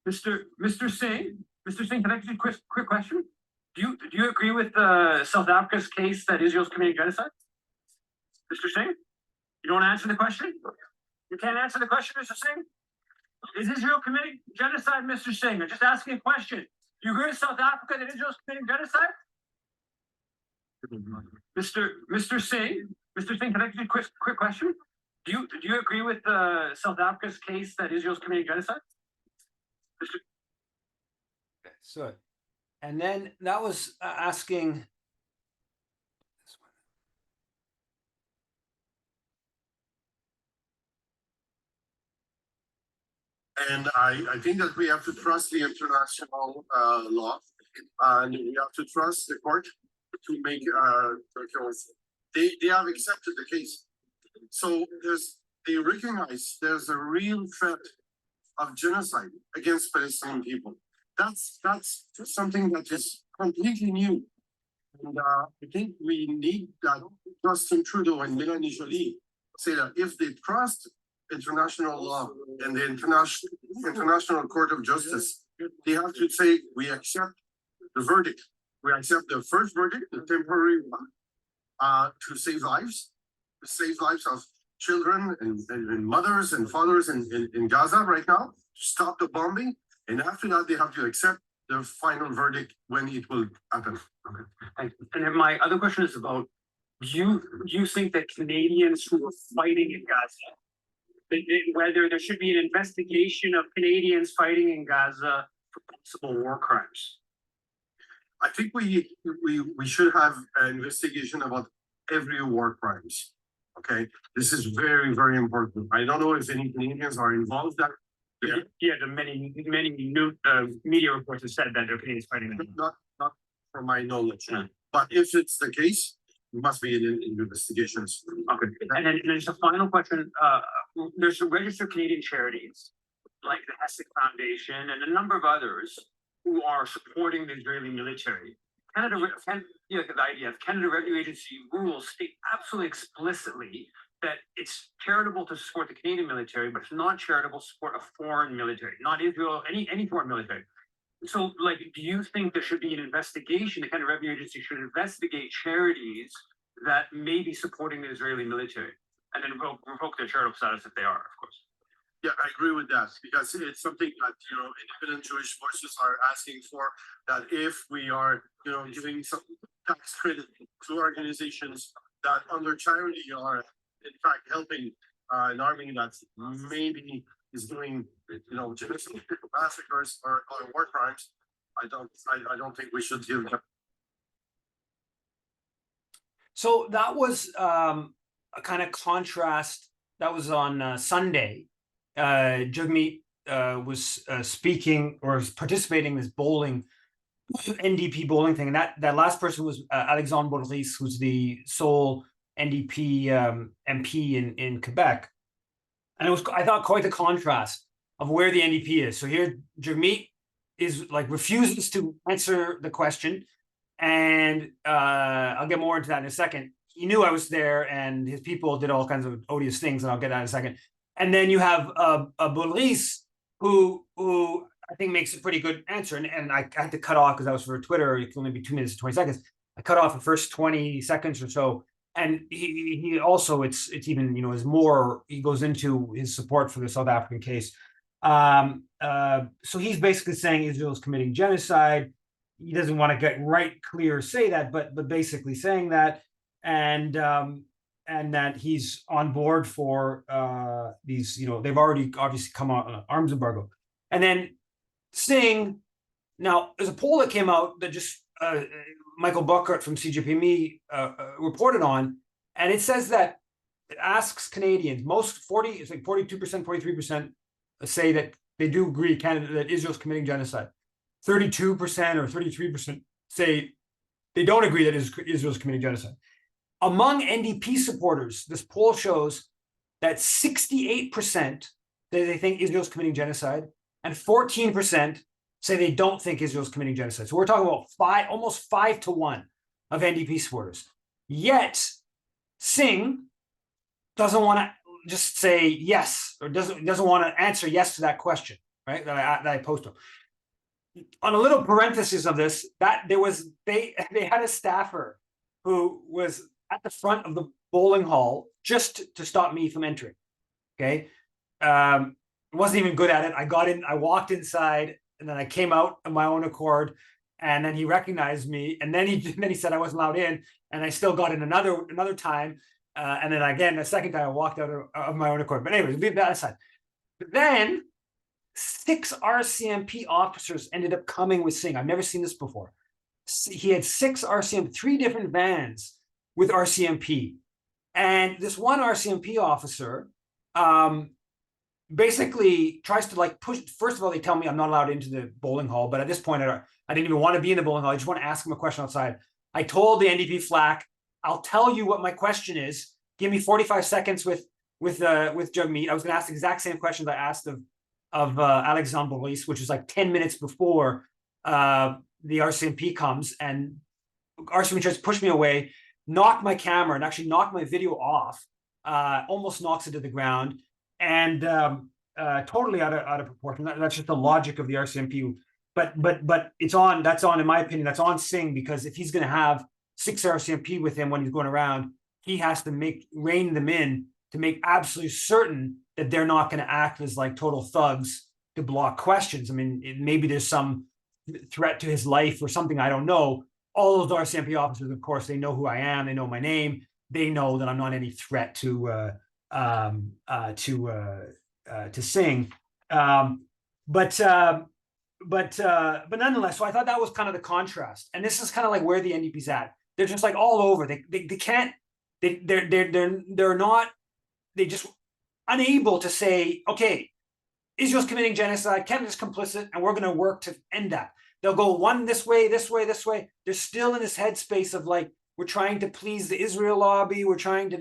Mr. Singh, can I ask you a quick question? Do you agree with South Africa's case that Israel's committing genocide? Mr. Singh, you don't want to answer the question? You can't answer the question, Mr. Singh? Is Israel committing genocide, Mr. Singh? I'm just asking a question. Do you agree with South Africa that Israel's committing genocide? Mr. Singh, can I ask you a quick question? Do you agree with South Africa's case that Israel's committing genocide? So, and then that was asking. And I think that we have to trust the international law, and we have to trust the court to make they have accepted the case. So they recognize there's a real threat of genocide against Palestinian people. That's something that is completely new. And I think we need that Justin Trudeau and Melanie Joly say that if they trust international law and the International Court of Justice, they have to say, we accept the verdict. We accept the first verdict, the temporary one, to save lives. save lives of children and mothers and fathers in Gaza right now, to stop the bombing. And after that, they have to accept the final verdict when it will happen. And then my other question is about, do you think that Canadians who are fighting in Gaza, whether there should be an investigation of Canadians fighting in Gaza for possible war crimes? I think we should have an investigation about every war crimes. Okay, this is very, very important. I don't know if any Canadians are involved that. Yeah, the many new media reports have said that there are Canadians fighting them. Not from my knowledge. Yeah. But if it's the case, it must be in investigations. Okay, and then there's a final question. There's some registered Canadian charities like the Hesek Foundation and a number of others who are supporting the Israeli military. The idea of Canada Revenue Agency rules state absolutely explicitly that it's charitable to support the Canadian military, but it's not charitable to support a foreign military, not Israel, any foreign military. So, like, do you think there should be an investigation? The Canada Revenue Agency should investigate charities that may be supporting the Israeli military, and then revoke their charitable status if they are, of course. Yeah, I agree with that, because it's something that, independent Jewish voices are asking for, that if we are, giving some tax credit to organizations that under charity are in fact helping an army that maybe is doing, genocide, massacres or war crimes, I don't think we should give them. So that was a kind of contrast. That was on Sunday. Jagmeet was speaking or was participating in this NDP bowling thing, and that last person was Alexandre Boulris, who's the sole NDP MP in Quebec, and it was, I thought, quite the contrast of where the NDP is. So here, Jagmeet is like refuses to answer the question, and I'll get more into that in a second. He knew I was there, and his people did all kinds of odious things, and I'll get that in a second. And then you have a Boulris who I think makes a pretty good answer. And I had to cut off because that was for Twitter. It can only be 2 minutes and 20 seconds. I cut off the first 20 seconds or so. And he also, it's even, is more, he goes into his support for the South African case. So he's basically saying Israel's committing genocide. He doesn't want to get clear say that, but basically saying that. And that he's on board for these, they've already obviously come out on an arms embargo. And then Singh, now there's a poll that came out that just Michael Buckert from CJPME reported on, and it says that it asks Canadians, it's like 42%, 43% say that they do agree that Israel's committing genocide. 32% or 33% say they don't agree that Israel's committing genocide. Among NDP supporters, this poll shows that 68% say they think Israel's committing genocide, and 14% say they don't think Israel's committing genocide. So we're talking about almost 5 to 1 of NDP supporters. Yet Singh doesn't want to just say yes, or doesn't want to answer yes to that question, right? That I posted. On a little parenthesis of this, that they had a staffer who was at the front of the bowling hall just to stop me from entering. Okay. Wasn't even good at it. I got in, I walked inside, and then I came out on my own accord, and then he recognized me, and then he said I wasn't allowed in, and I still got in another time. And then again, a second time I walked out of my own accord. But anyways, leave that aside. But then 6 RCMP officers ended up coming with Singh. I've never seen this before. He had 6 RCMP, 3 different vans with RCMP. And this one RCMP officer basically tries to push. First of all, they tell me I'm not allowed into the bowling hall. But at this point, I didn't even want to be in the bowling hall. I just want to ask him a question outside. I told the NDP flack, I'll tell you what my question is. Give me 45 seconds with Jagmeet. I was going to ask the exact same questions I asked of Alexandre Boulris, which is like 10 minutes before the RCMP comes, and RCMP tries to push me away, knock my camera, and actually knock my video off, almost knocks it to the ground, and totally out of proportion. That's just the logic of the RCMP. But that's on, in my opinion, that's on Singh, because if he's going to have 6 RCMP with him when he's going around, he has to rein them in to make absolutely certain that they're not going to act as like total thugs to block questions. I mean, maybe there's some threat to his life or something, I don't know. All of the RCMP officers, of course, they know who I am, they know my name, they know that I'm not any threat to Singh. But nonetheless, so I thought that was kind of the contrast, and this is kind of like where the NDP's at. They're just like all over. They can't. They're not. They just unable to say, okay, Israel's committing genocide, Canada's complicit, and we're going to work to end that. They'll go one this way, this way, this way. They're still in this headspace of like, we're trying to please the Israel lobby. We're trying to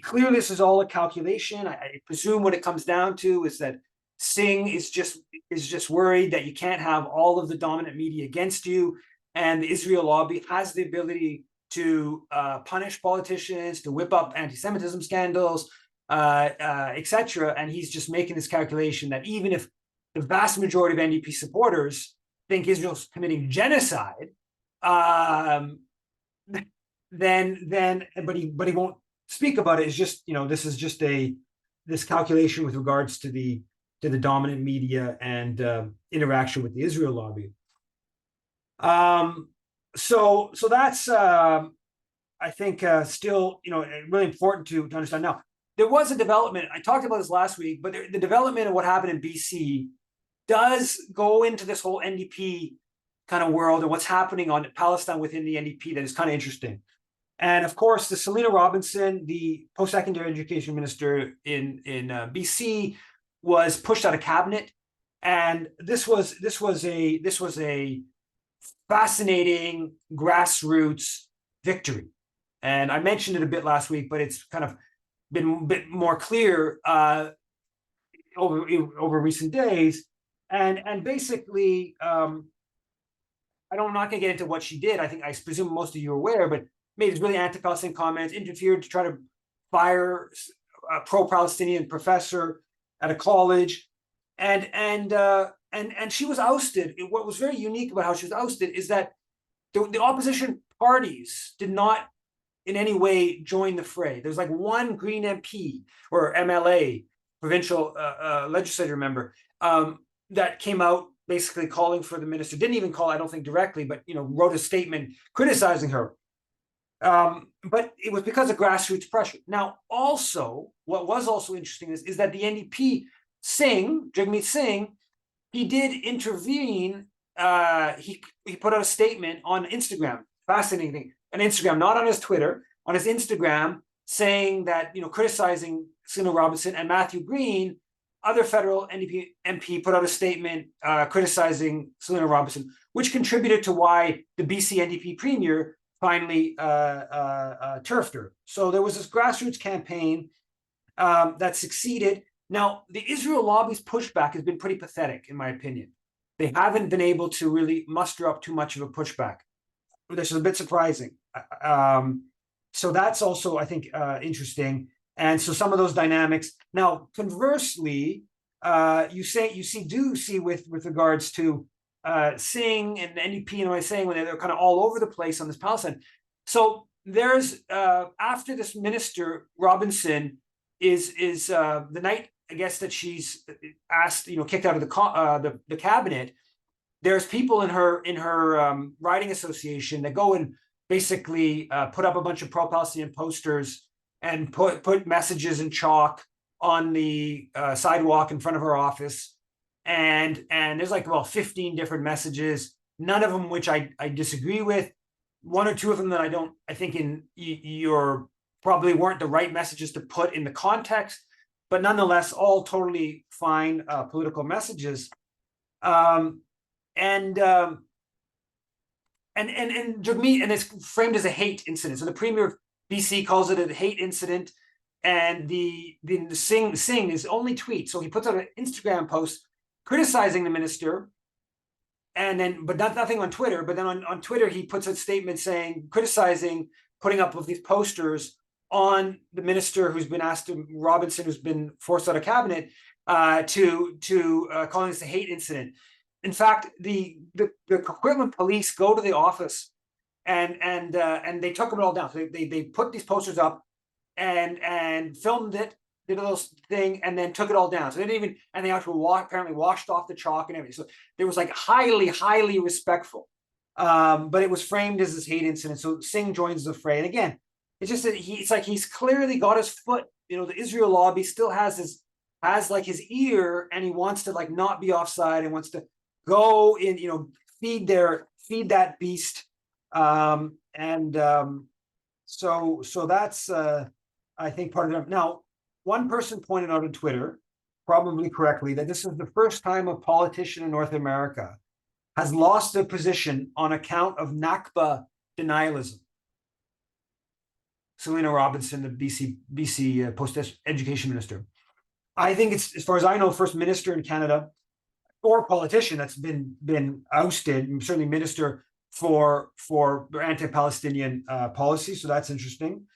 clearly, this is all a calculation. I presume what it comes down to is that Singh is just worried that you can't have all of the dominant media against you, and the Israel lobby has the ability to punish politicians, to whip up anti-Semitism scandals, etc. And he's just making this calculation that even if the vast majority of NDP supporters think Israel's committing genocide, then but he won't speak about it. It's just, this is just this calculation with regards to the dominant media and interaction with the Israel lobby. So that's I think still really important to understand. Now, there was a development. I talked about this last week, but the development of what happened in BC does go into this whole NDP kind of world and what's happening on Palestine within the NDP that is kind of interesting. And of course, the Selena Robinson, the post-secondary education minister in BC, was pushed out of cabinet, and this was a fascinating grassroots victory. And I mentioned it a bit last week, but it's kind of been a bit more clear over recent days. And basically, I'm not going to get into what she did. I presume most of you are aware, but made these really anti-Palestinian comments, interfered to try to fire a pro-Palestinian professor at a college, and she was ousted. What was very unique about how she was ousted is that the opposition parties did not in any way join the fray. There's like one Green MP or MLA, provincial legislator member, that came out basically calling for the minister. Didn't even call, I don't think directly, but wrote a statement criticizing her. But it was because of grassroots pressure. Now, also, what was also interesting is that the NDP, Jagmeet Singh, he did intervene. He put out a statement on Instagram. Fascinating thing. On Instagram, not on his Twitter, on his Instagram, saying that, criticizing Selena Robinson, and Matthew Green, other federal NDP MP, put out a statement criticizing Selena Robinson, which contributed to why the BC NDP premier finally turfed her. So there was this grassroots campaign that succeeded. Now, the Israel lobby's pushback has been pretty pathetic, in my opinion. They haven't been able to really muster up too much of a pushback. This is a bit surprising. So that's also, I think, interesting. And so some of those dynamics. Now, conversely, you see with regards to Singh and the NDP and what I'm saying, when they're kind of all over the place on this Palestine. So there's after this minister Robinson is the night, I guess, that she's asked, kicked out of the cabinet. There's people in her riding association that go and basically put up a bunch of pro-Palestinian posters and put messages in chalk on the sidewalk in front of her office. And there's like 15 different messages, none of them which I disagree with. One or two of them that I think you're probably weren't the right messages to put in the context, but nonetheless, all totally fine political messages. And Jagmeet, and it's framed as a hate incident. So the premier of BC calls it a hate incident, and the Singh is only tweet. So he puts out an Instagram post criticizing the minister, but nothing on Twitter. But then on Twitter, he puts a statement criticizing, putting up of these posters on the minister who's been asked to, Robinson, who's been forced out of cabinet, to calling this a hate incident. In fact, the equipment police go to the office and they took it all down. So they put these posters up and filmed it, did a little thing, and then took it all down. So they didn't even, and they actually apparently washed off the chalk and everything. So there was like highly respectful. But it was framed as this hate incident. So Singh joins the fray. And again, it's just that it's like he's clearly got his foot, the Israel lobby still has like his ear, and he wants to like not be offside and wants to go in, feed that beast. So that's I think part of it. Now, one person pointed out on Twitter, probably correctly, that this is the first time a politician in North America has lost their position on account of Nakba denialism. Selena Robinson, the BC post-education minister. I think it's, as far as I know, first minister in Canada or politician that's been ousted, certainly minister for anti-Palestinian policy. So that's interesting.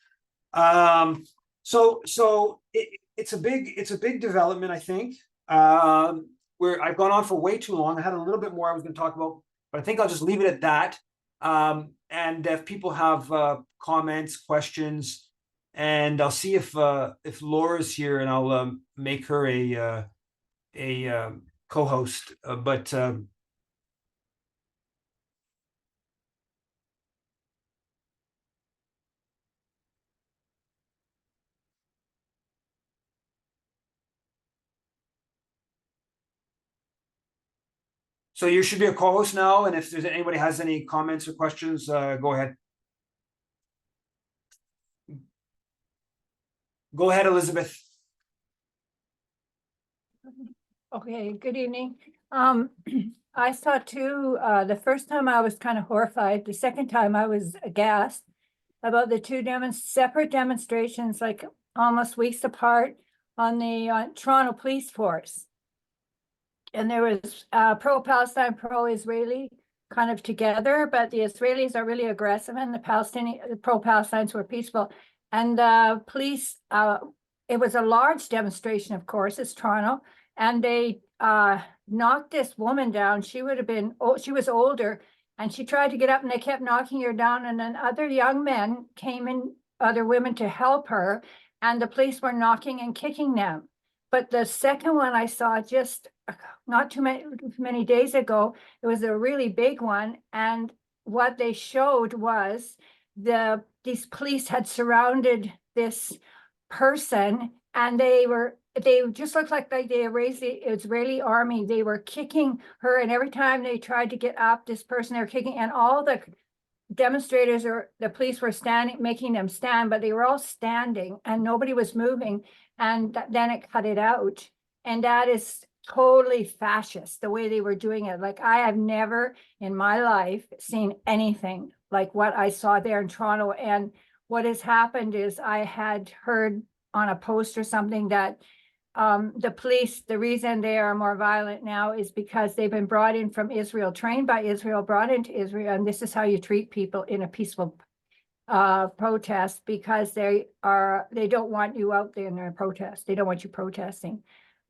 So it's a big development, I think. Where I've gone on for way too long. I had a little bit more I was going to talk about, but I think I'll just leave it at that. And if people have comments, questions, and I'll see if Laura's here, and I'll make her a co-host. So you should be a co-host now, and if there's anybody has any comments or questions, go ahead. Go ahead, Elizabeth. Okay, good evening. I saw two, the first time I was kind of horrified. The second time I was aghast about the two separate demonstrations, like almost weeks apart, on the Toronto police force. And there was pro-Palestine, pro-Israeli kind of together, but the Israelis are really aggressive and the pro-Palestinians were peaceful. And the police, it was a large demonstration, of course, it's Toronto, and they knocked this woman down. She was older, and she tried to get up and they kept knocking her down. And then other young men came in, other women, to help her, and the police were knocking and kicking them. But the second one I saw just not too many days ago, it was a really big one. And what they showed was these police had surrounded this person, and they just looked like the Israeli army. They were kicking her, and every time they tried to get up this person, they were kicking, and all the demonstrators or the police were standing, making them stand, but they were all standing and nobody was moving. And then it cut it out. And that is totally fascist, the way they were doing it. Like, I have never in my life seen anything like what I saw there in Toronto. And what has happened is, I had heard on a post or something that the police, the reason they are more violent now is because they've been brought in from Israel, trained by Israel, brought into Israel, and this is how you treat people in a peaceful protest, because they don't want you out there in their protest. They don't want you protesting.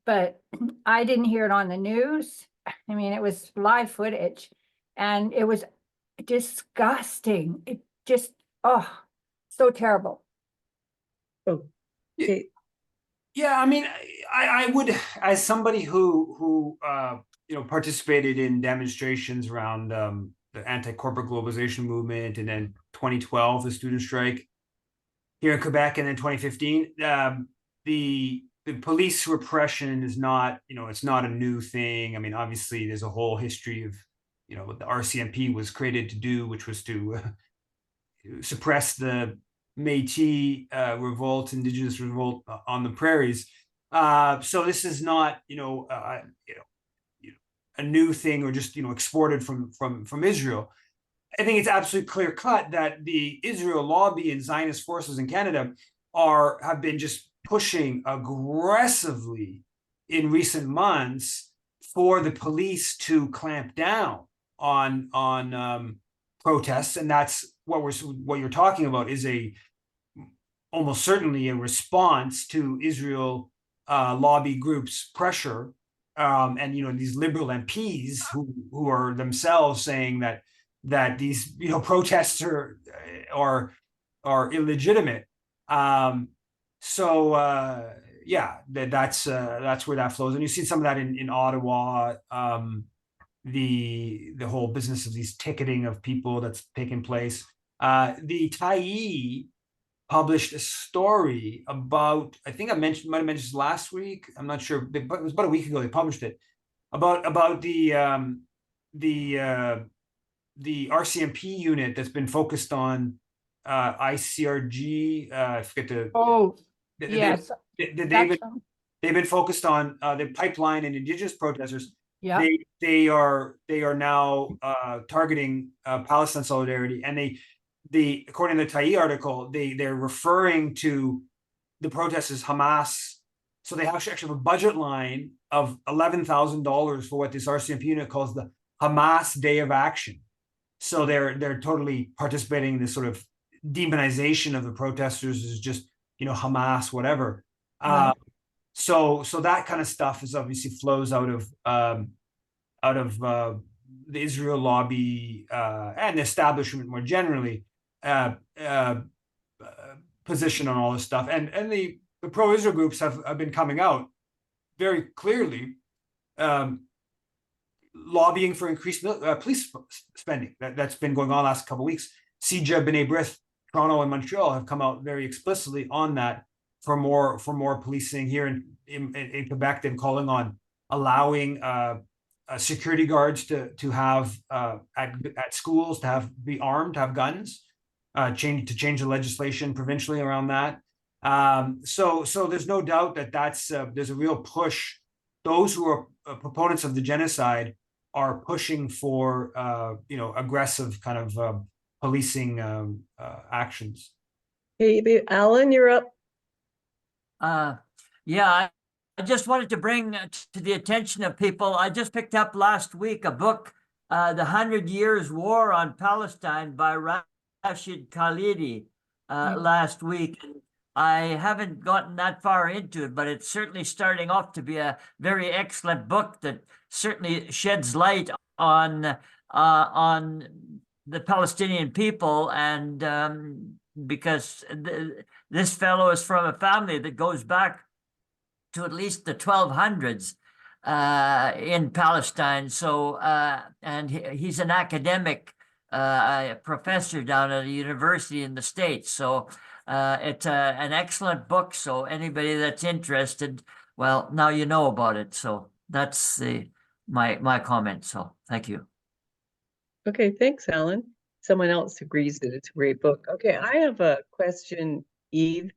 But I didn't hear it on the news. I mean, it was live footage, and it was disgusting. It just, so terrible. Oh, okay. Yeah, I mean, I would, as somebody who participated in demonstrations around the anti-corporate globalization movement, and then 2012 the student strike here in Quebec, and then 2015, the police repression is not, it's not a new thing. I mean, obviously there's a whole history of, what the RCMP was created to do, which was to suppress the Métis revolt, indigenous revolt on the prairies. So this is not, a new thing, or just, exported from Israel. I think it's absolutely clear cut that the Israel lobby and Zionist forces in Canada have been just pushing aggressively in recent months for the police to clamp down on protests, and that's what you're talking about is almost certainly a response to Israel lobby groups' pressure, and these liberal MPs who are themselves saying that these protests are illegitimate. Yeah, that's where that flows, and you see some of that in Ottawa. The whole business of these ticketing of people that's taking place. The Tyee published a story about, I think might have mentioned this last week. I'm not sure, but it was about a week ago. They published it about the RCMP unit that's been focused on ICRG. I forget the. Oh, they- yes, they've that's, been focused on the pipeline and indigenous protesters. yeah, They are now targeting Palestine solidarity, and they according to the Tyee article, they're referring to the protests as Hamas. So they actually have a budget line of $11,000 for what this RCMP unit calls the Hamas Day of Action. So they're totally participating in this sort of demonization of the protesters as just Hamas, whatever. Right. So that kind of stuff is obviously flows out of the Israel lobby and the establishment more generally position on all this stuff, and the pro-Israel groups have been coming out very clearly, lobbying for increased police spending. That's been going on the last couple of weeks. CJ, B'nai B'rith, Toronto and Montreal have come out very explicitly on that for more policing here in Quebec. They're calling on allowing security guards to have at schools be armed, to have guns, change the legislation provincially around that. So there's no doubt that there's a real push. Those who are proponents of the genocide are pushing for aggressive kind of policing actions. Hey, Alan, you're up. Yeah, I just wanted to bring to the attention of people. I just picked up last week a book, The 100 Years War on Palestine by Rashid Khalidi last week. I haven't gotten that far into it, but it's certainly starting off to be a very excellent book that certainly sheds light on the Palestinian people, and because this fellow is from a family that goes back to at least the 1200s in Palestine. So, and he's an academic professor down at a university in the States. So it's an excellent book. So anybody that's interested, well, now you know about it. So that's my comment. So thank you. Okay, thanks, Alan. Someone else agrees that it's a great book. Okay, I have a question, Eve.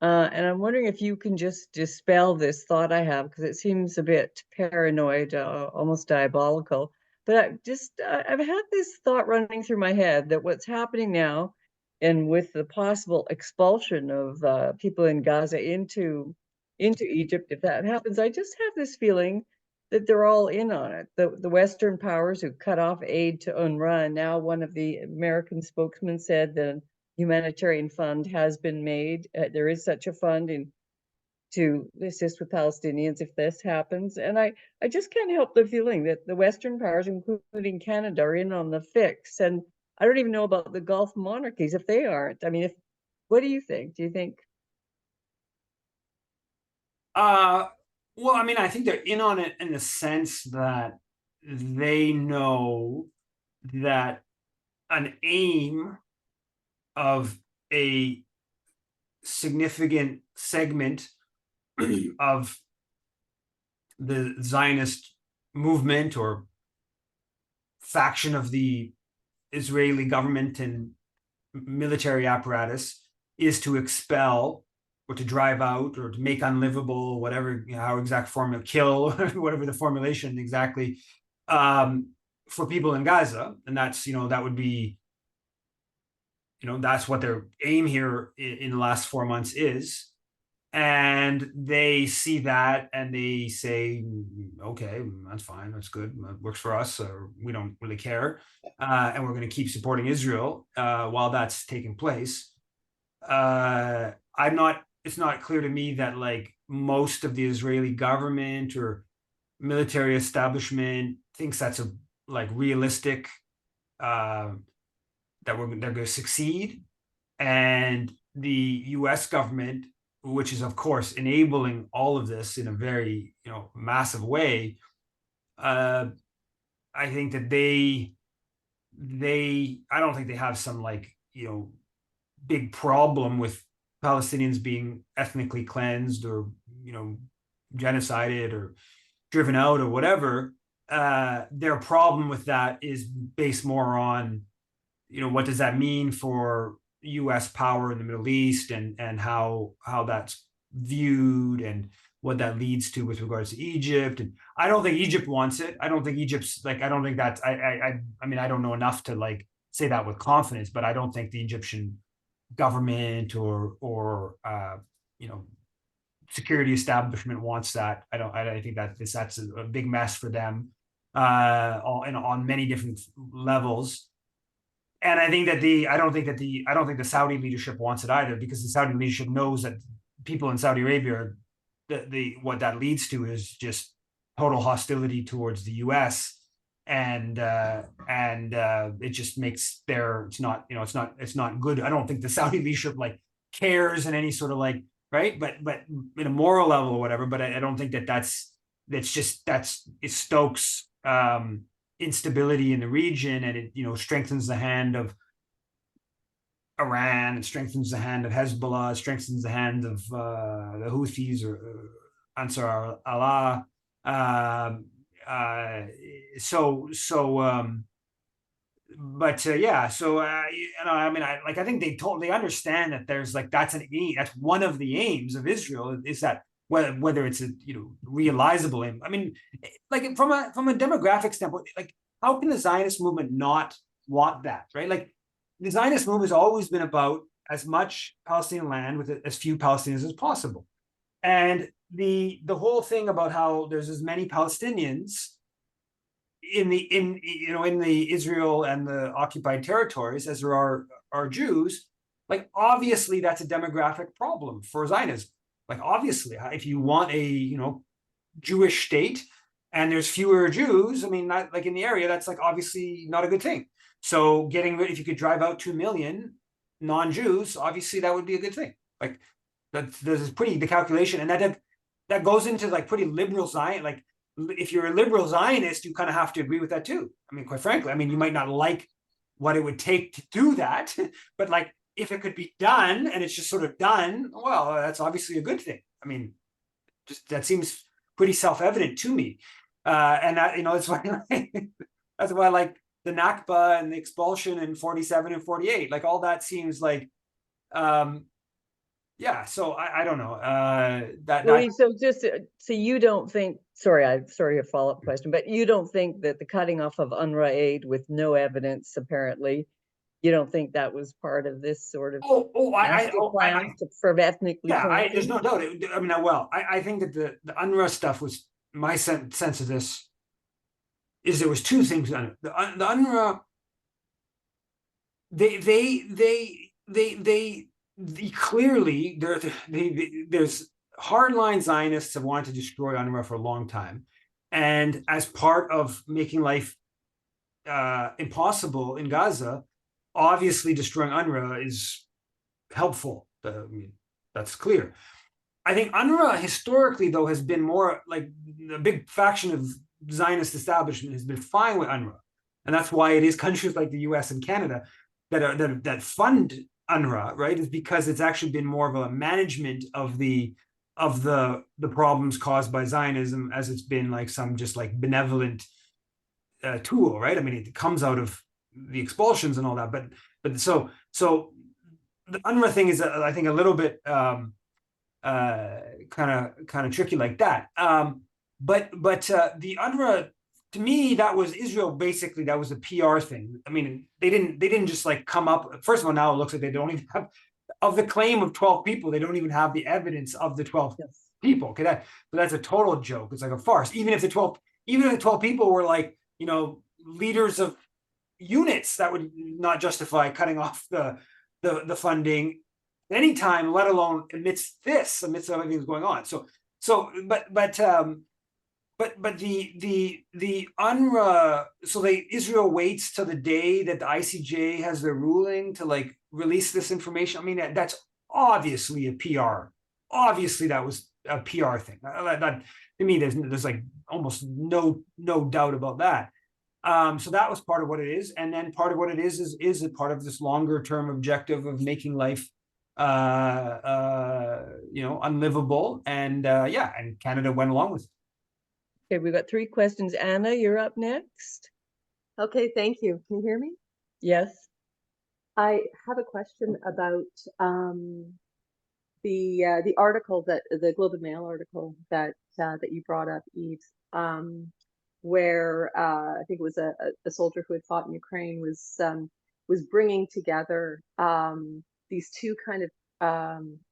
And I'm wondering if you can just dispel this thought I have, because it seems a bit paranoid, almost diabolical. But I've had this thought running through my head that what's happening now, and with the possible expulsion of people in Gaza into Egypt, if that happens, I just have this feeling that they're all in on it. The Western powers who cut off aid to UNRWA, and now one of the American spokesmen said that humanitarian fund has been made. There is such a fund to assist with Palestinians if this happens. And I just can't help the feeling that the Western powers, including Canada, are in on the fix. And I don't even know about the Gulf monarchies if they aren't. I mean, what do you think? Do you think? Well, I mean, I think they're in on it in the sense that they know that an aim of a significant segment of the Zionist movement or faction of the Israeli government and military apparatus is to expel or to drive out or to make unlivable, whatever, how exact formula, kill, whatever the formulation exactly, for people in Gaza. And that's, that would be, that's what their aim here in the last 4 months is. And they see that and they say, okay, that's fine, that's good, that works for us, or we don't really care. And we're going to keep supporting Israel while that's taking place. It's not clear to me that like most of the Israeli government or military establishment thinks that's a like realistic they're going to succeed, and the U.S. government, which is of course enabling all of this in a very massive way, I think that I don't think they have some big problem with Palestinians being ethnically cleansed or genocided or driven out or whatever. Their problem with that is based more on what does that mean for U.S. power in the Middle East, and how that's viewed, and what that leads to with regards to Egypt. And I don't think Egypt wants it. I don't think Egypt's I don't think that's I mean, I don't know enough to say that with confidence, but I don't think the Egyptian government or security establishment wants that. I think that's a big mess for them on many different levels. And I think that I don't think the Saudi leadership wants it either, because the Saudi leadership knows that people in Saudi Arabia, what that leads to is just total hostility towards the U.S. and it just makes it's not good. I don't think the Saudi leadership cares in any sort of right, but in a moral level or whatever. But I don't think it stokes instability in the region, and it strengthens the hand of Iran, it strengthens the hand of Hezbollah, it strengthens the hand of the Houthis or Ansar Allah. I think they totally understand that there's that's one of the aims of Israel, is that whether it's a realizable aim. I mean, from a demographic standpoint, how can the Zionist movement not want that, right? The Zionist movement has always been about as much Palestinian land with as few Palestinians as possible, and the whole thing about how there's as many Palestinians in the Israel and the occupied territories as there are Jews. Obviously that's a demographic problem for Zionism. Obviously, if you want a Jewish state and there's fewer Jews, I mean, not in the area, that's obviously not a good thing. So if you could drive out 2 million non-Jews, obviously that would be a good thing. The calculation, and that goes into pretty liberal Zion. If you're a liberal Zionist, you kind of have to agree with that too. I mean, quite frankly, you might not like what it would take to do that, but if it could be done and it's just sort of done, well, that's obviously a good thing. I mean, just that seems pretty self-evident to me. And that, that's why that's why the Nakba and the expulsion in 47 and 48, all that seems yeah. So I don't know. So you don't think, sorry, a follow-up question, but you don't think that the cutting off of UNRWA aid with no evidence, apparently, you don't think that was part of this sort of plan for ethnically? Yeah, there's no doubt. I think that the UNRWA stuff was, my sense of this is there was two things on it. The UNRWA, clearly there's hardline Zionists have wanted to destroy UNRWA for a long time, and as part of making life impossible in Gaza, obviously destroying UNRWA is helpful. That's clear. I think UNRWA historically, though, has been more a big faction of Zionist establishment has been fine with UNRWA, and that's why it is countries like the U.S. and Canada that fund UNRWA, right? Is because it's actually been more of a management of the problems caused by Zionism, as it's been some just benevolent tool, right? I mean, it comes out of the expulsions and all that, but so the UNRWA thing is I think a little bit kind of tricky like that. But the UNRWA, to me, that was Israel. Basically, that was a PR thing. I mean, they didn't just come up. First of all, now it looks like they don't even have, of the claim of 12 people, they don't even have the evidence of the 12 people. Okay, but that's a total joke. It's a farce. Even if the 12 people were leaders of units, that would not justify cutting off the funding anytime, let alone amidst everything that's going on. But the UNRWA, so Israel waits till the day that the ICJ has their ruling to like release this information. I mean, that's obviously a PR. Obviously, that was a PR thing. That to me, there's like almost no doubt about that. So that was part of what it is, and then part of what it is a part of this longer term objective of making life unlivable, and and Canada went along with it. Okay, we've got 3 questions. Anna, you're up next. Okay, thank you. Can you hear me? Yes. I have a question about the article that the Globe and Mail article that you brought up, Eve, where I think it was a soldier who had fought in Ukraine was bringing together these two kind of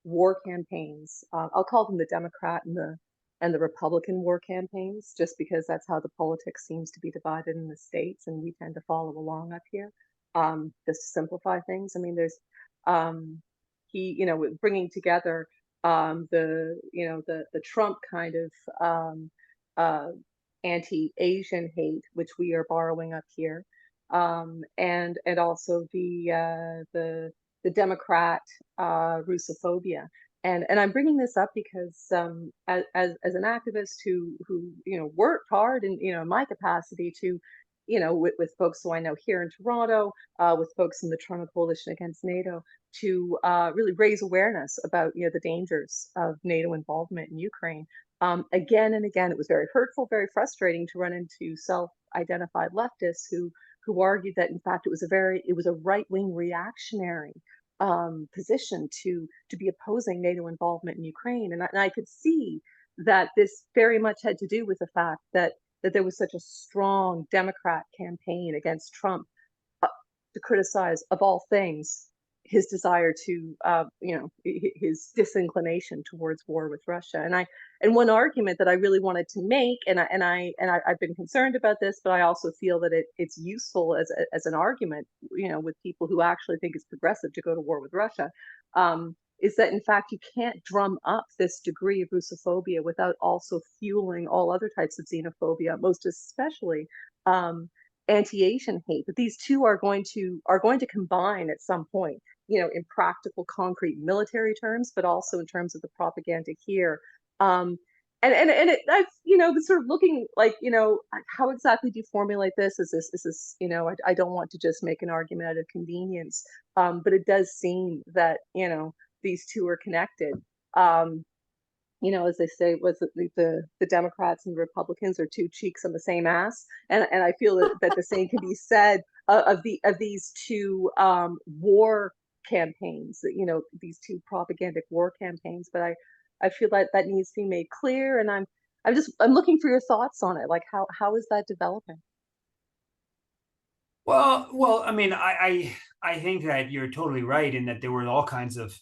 war campaigns. I'll call them the Democrat and the Republican war campaigns, just because that's how the politics seems to be divided in the States, and we tend to follow along up here. Just to simplify things, I mean, there's he, bringing together the Trump kind of anti-Asian hate, which we are borrowing up here, and also the Democrat Russophobia. And I'm bringing this up because as an activist who worked hard in my capacity to with folks who I know here in Toronto, with folks in the Toronto Coalition Against NATO, to really raise awareness about the dangers of NATO involvement in Ukraine. Again and again, it was very hurtful, very frustrating to run into self-identified leftists who argued that in fact it was a right-wing reactionary position to be opposing NATO involvement in Ukraine, and I could see that this very much had to do with the fact that there was such a strong Democrat campaign against Trump to criticize, of all things, his desire to, his disinclination towards war with Russia. And one argument that I really wanted to make, and I've been concerned about this, but I also feel that it's useful as an argument, with people who actually think it's progressive to go to war with Russia, is that in fact you can't drum up this degree of Russophobia without also fueling all other types of xenophobia, most especially anti-Asian hate. But these two are going to combine at some point, in practical, concrete military terms, but also in terms of the propaganda here. I've been sort of looking like, how exactly do you formulate this? Is this, I don't want to just make an argument out of convenience, but it does seem that, these two are connected. As they say, was the Democrats and the Republicans are two cheeks on the same ass, and I feel that the same can be said of these two war campaigns, these two propagandic war campaigns. But I feel like that needs to be made clear, and I'm looking for your thoughts on it. Like how is that developing? Well, I mean, I think that you're totally right in that there were all kinds of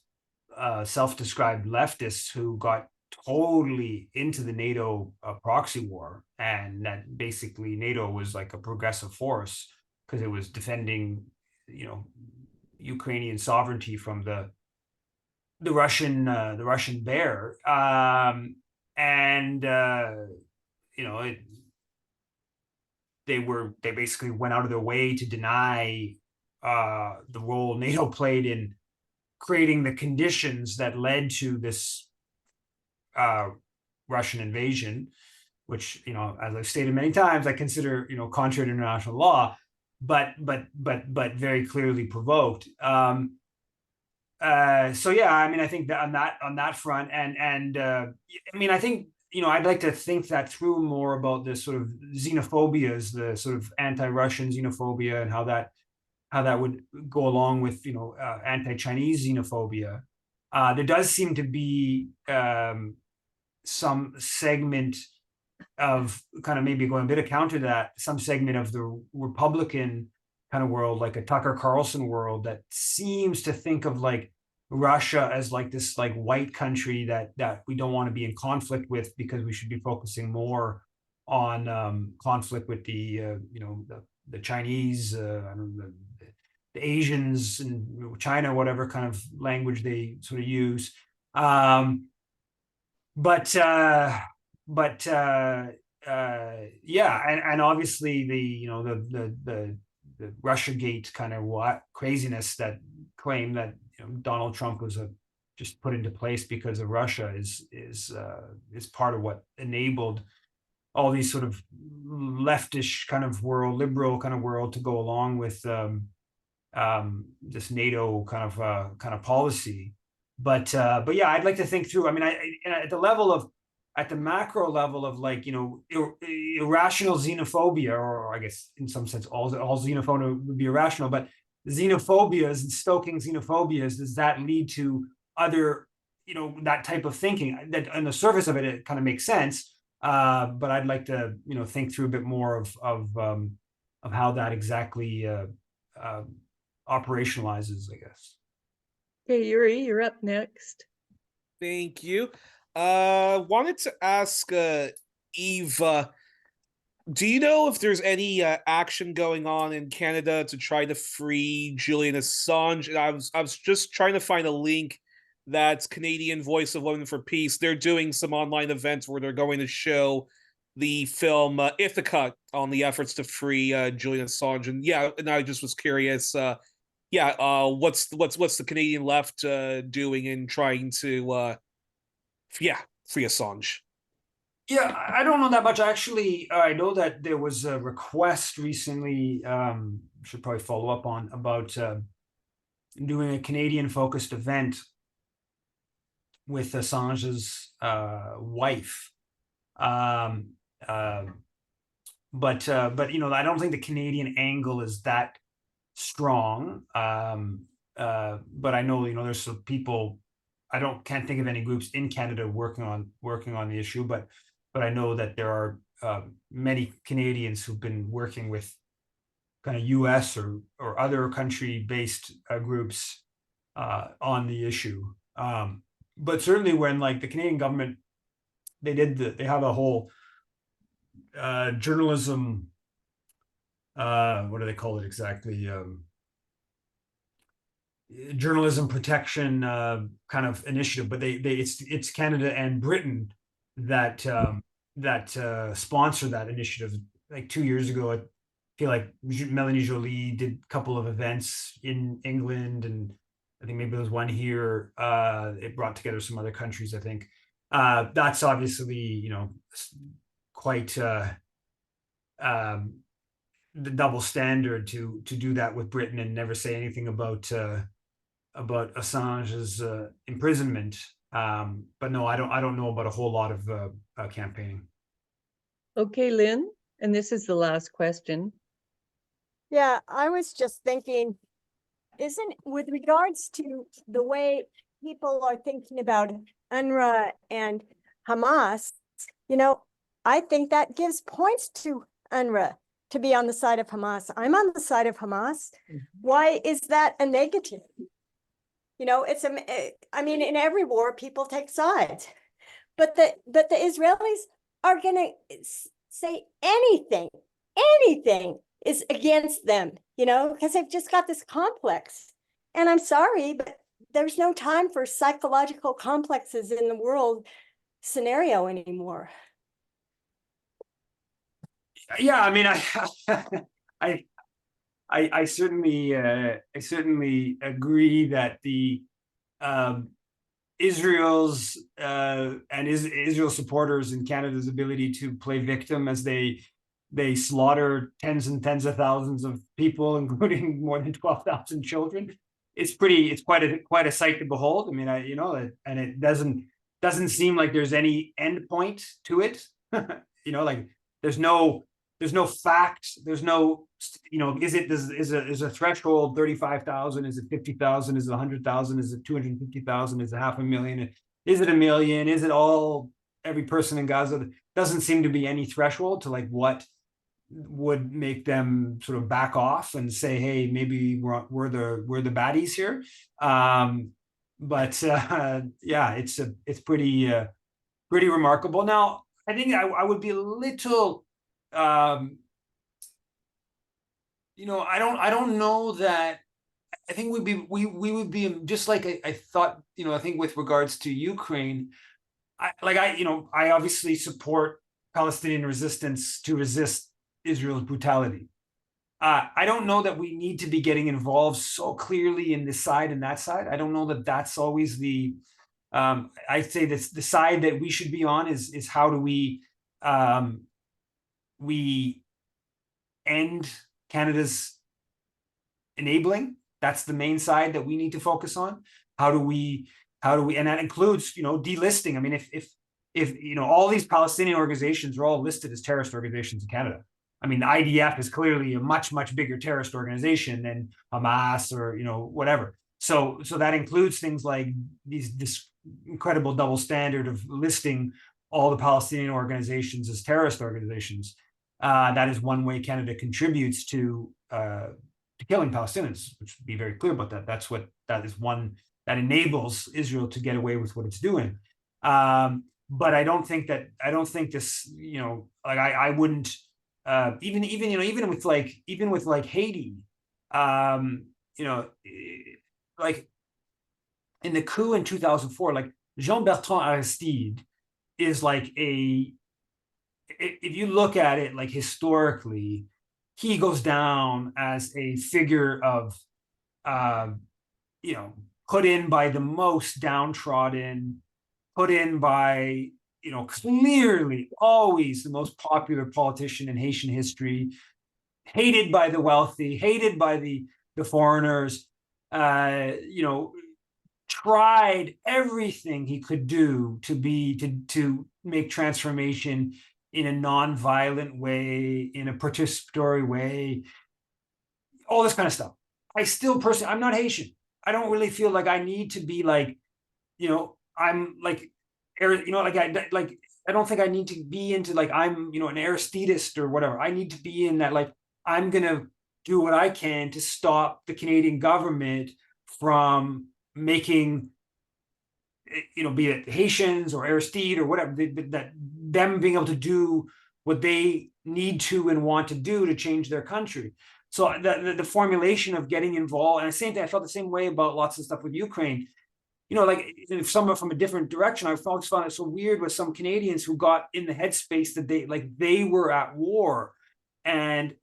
self-described leftists who got totally into the NATO proxy war, and that basically NATO was like a progressive force because it was defending, Ukrainian sovereignty from the Russian bear, they basically went out of their way to deny the role NATO played in creating the conditions that led to this Russian invasion, which, as I've stated many times, I consider, contrary to international law, but very clearly provoked. So yeah, I mean, I think that on that front, and I mean, I think, I'd like to think that through more about this sort of xenophobias, the sort of anti-Russian xenophobia, and how that would go along with, anti-Chinese xenophobia. There does seem to be some segment of kind of maybe going a bit of counter to that, some segment of the Republican kind of world, like a Tucker Carlson world, that seems to think of like Russia as like this like white country that we don't want to be in conflict with, because we should be focusing more on conflict with the Chinese, the Asians and China, whatever kind of language they sort of use. But yeah, and obviously the Russiagate kind of what craziness that claim that Donald Trump was just put into place because of Russia is part of what enabled all these sort of leftish kind of world, liberal kind of world to go along with this NATO kind of policy. But yeah, I'd like to think through. I mean, at the macro level of like irrational xenophobia, or I guess in some sense all xenophobia would be irrational, but xenophobias and stoking xenophobias, does that lead to other that type of thinking? That on the surface of it kind of makes sense, but I'd like to think through a bit more of how that exactly operationalizes, I guess. Okay, Yuri, you're up next. Thank you. Wanted to ask Eva, do you know if there's any action going on in Canada to try to free Julian Assange? And I was just trying to find a link that's Canadian Voice of Women for Peace. They're doing some online events where they're going to show the film Ithaca on the efforts to free Julian Assange. And yeah, and I just was curious. What's the Canadian left doing in trying to free Assange? Yeah, I don't know that much. Actually, I know that there was a request recently, should probably follow up on, about doing a Canadian-focused event with Assange's wife. But I don't think the Canadian angle is that strong. But I know there's some people. Can't think of any groups in Canada working on the issue, but I know that there are many Canadians who've been working with kind of U.S. or other country-based groups on the issue. But certainly when like the Canadian government, they have a whole journalism, what do they call it exactly? Journalism protection kind of initiative, but it's Canada and Britain that sponsor that initiative. Like 2 years ago, I feel like Melanie Joly did a couple of events in England, and I think maybe there was one here. It brought together some other countries, I think. That's obviously quite the double standard to do that with Britain and never say anything about Assange's imprisonment. But no, I don't know about a whole lot of campaigning. Okay, Lynn, and this is the last question. Yeah, I was just thinking, with regards to the way people are thinking about UNRWA and Hamas, I think that gives points to UNRWA to be on the side of Hamas. I'm on the side of Hamas. Why is that a negative? I mean, in every war, people take sides, but the Israelis are going to say anything is against them, because they've just got this complex. And I'm sorry, but there's no time for psychological complexes in the world scenario anymore. Yeah, I mean, I certainly agree that the Israel's and Israel supporters in Canada's ability to play victim as they slaughter tens and tens of thousands of people, including more than 12,000 children. It's quite a sight to behold. I mean, and it doesn't seem like there's any end point to it. Like there's no fact. There's no, is a threshold 35,000? Is it 50,000? Is it 100,000? Is it 250,000? Is it 500,000? Is it 1 million? Is it all every person in Gaza? Doesn't seem to be any threshold to like what would make them sort of back off and say, hey, maybe we're the baddies here. Yeah, it's pretty remarkable. Now, I think I would be a little, I don't know that. I think we would be just like I thought. I think with regards to Ukraine, I obviously support Palestinian resistance to resist Israel's brutality. I don't know that we need to be getting involved so clearly in this side and that side. I don't know that that's always the. I'd say that the side that we should be on is how do we end Canada's enabling. That's the main side that we need to focus on. How do we, and that includes, delisting. I mean, if all these Palestinian organizations are all listed as terrorist organizations in Canada. I mean, the IDF is clearly a much, much bigger terrorist organization than Hamas or, whatever. So that includes things like this incredible double standard of listing all the Palestinian organizations as terrorist organizations. That is one way Canada contributes to killing Palestinians, which would be very clear about that. That is one that enables Israel to get away with what it's doing. But I don't think this, I wouldn't, even with Haiti, like in the coup in 2004, like Jean-Bertrand Aristide is like if you look at it like historically, he goes down as a figure of, put in by the most downtrodden, put in by, clearly always the most popular politician in Haitian history, hated by the wealthy, hated by the foreigners, tried everything he could do to make transformation in a non-violent way, in a participatory way, all this kind of stuff. I still personally, I'm not Haitian. I don't really feel like I need to be like, I'm like, I don't think I need to be into like, I'm, an Aristidist or whatever. I need to be in that, like, I'm going to do what I can to stop the Canadian government from making, be it Haitians or Aristide or whatever, that them being able to do what they need to and want to do to change their country. So the formulation of getting involved, and the same thing, I felt the same way about lots of stuff with Ukraine. Like if someone from a different direction, I always found it so weird with some Canadians who got in the headspace that they were at war, and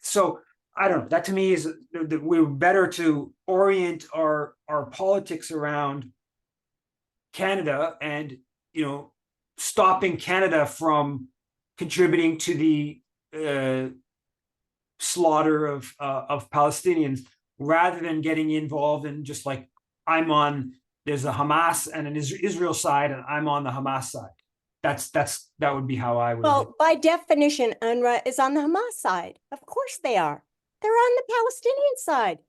so I don't know. That to me is that we're better to orient our politics around Canada and stopping Canada from contributing to the slaughter of Palestinians, rather than getting involved in just like there's a Hamas and an Israel side, and I'm on the Hamas side. That would be how I would. Well, by definition, UNRWA is on the Hamas side. Of course they are. They're on the Palestinian side.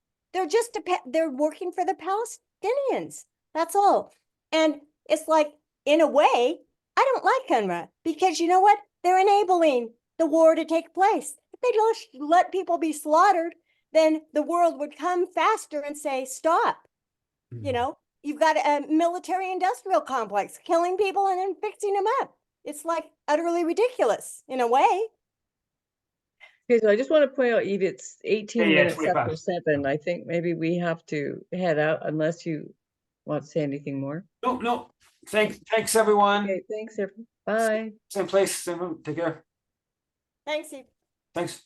They're working for the Palestinians. That's all. And it's like, in a way, I don't like UNRWA because you know what? They're enabling the war to take place. If they just let people be slaughtered, then the world would come faster and say, stop. Mm-hmm. You've got a military industrial complex killing people and then fixing them up. It's like utterly ridiculous in a way. Okay, so I just want to point out, Eve, it's 18 minutes it's after 7. I think maybe we have to head out unless you want to say anything more. No. Thanks everyone. Okay, thanks everyone. Bye. Same place, same room. Take care. Thanks, Steve. Thanks.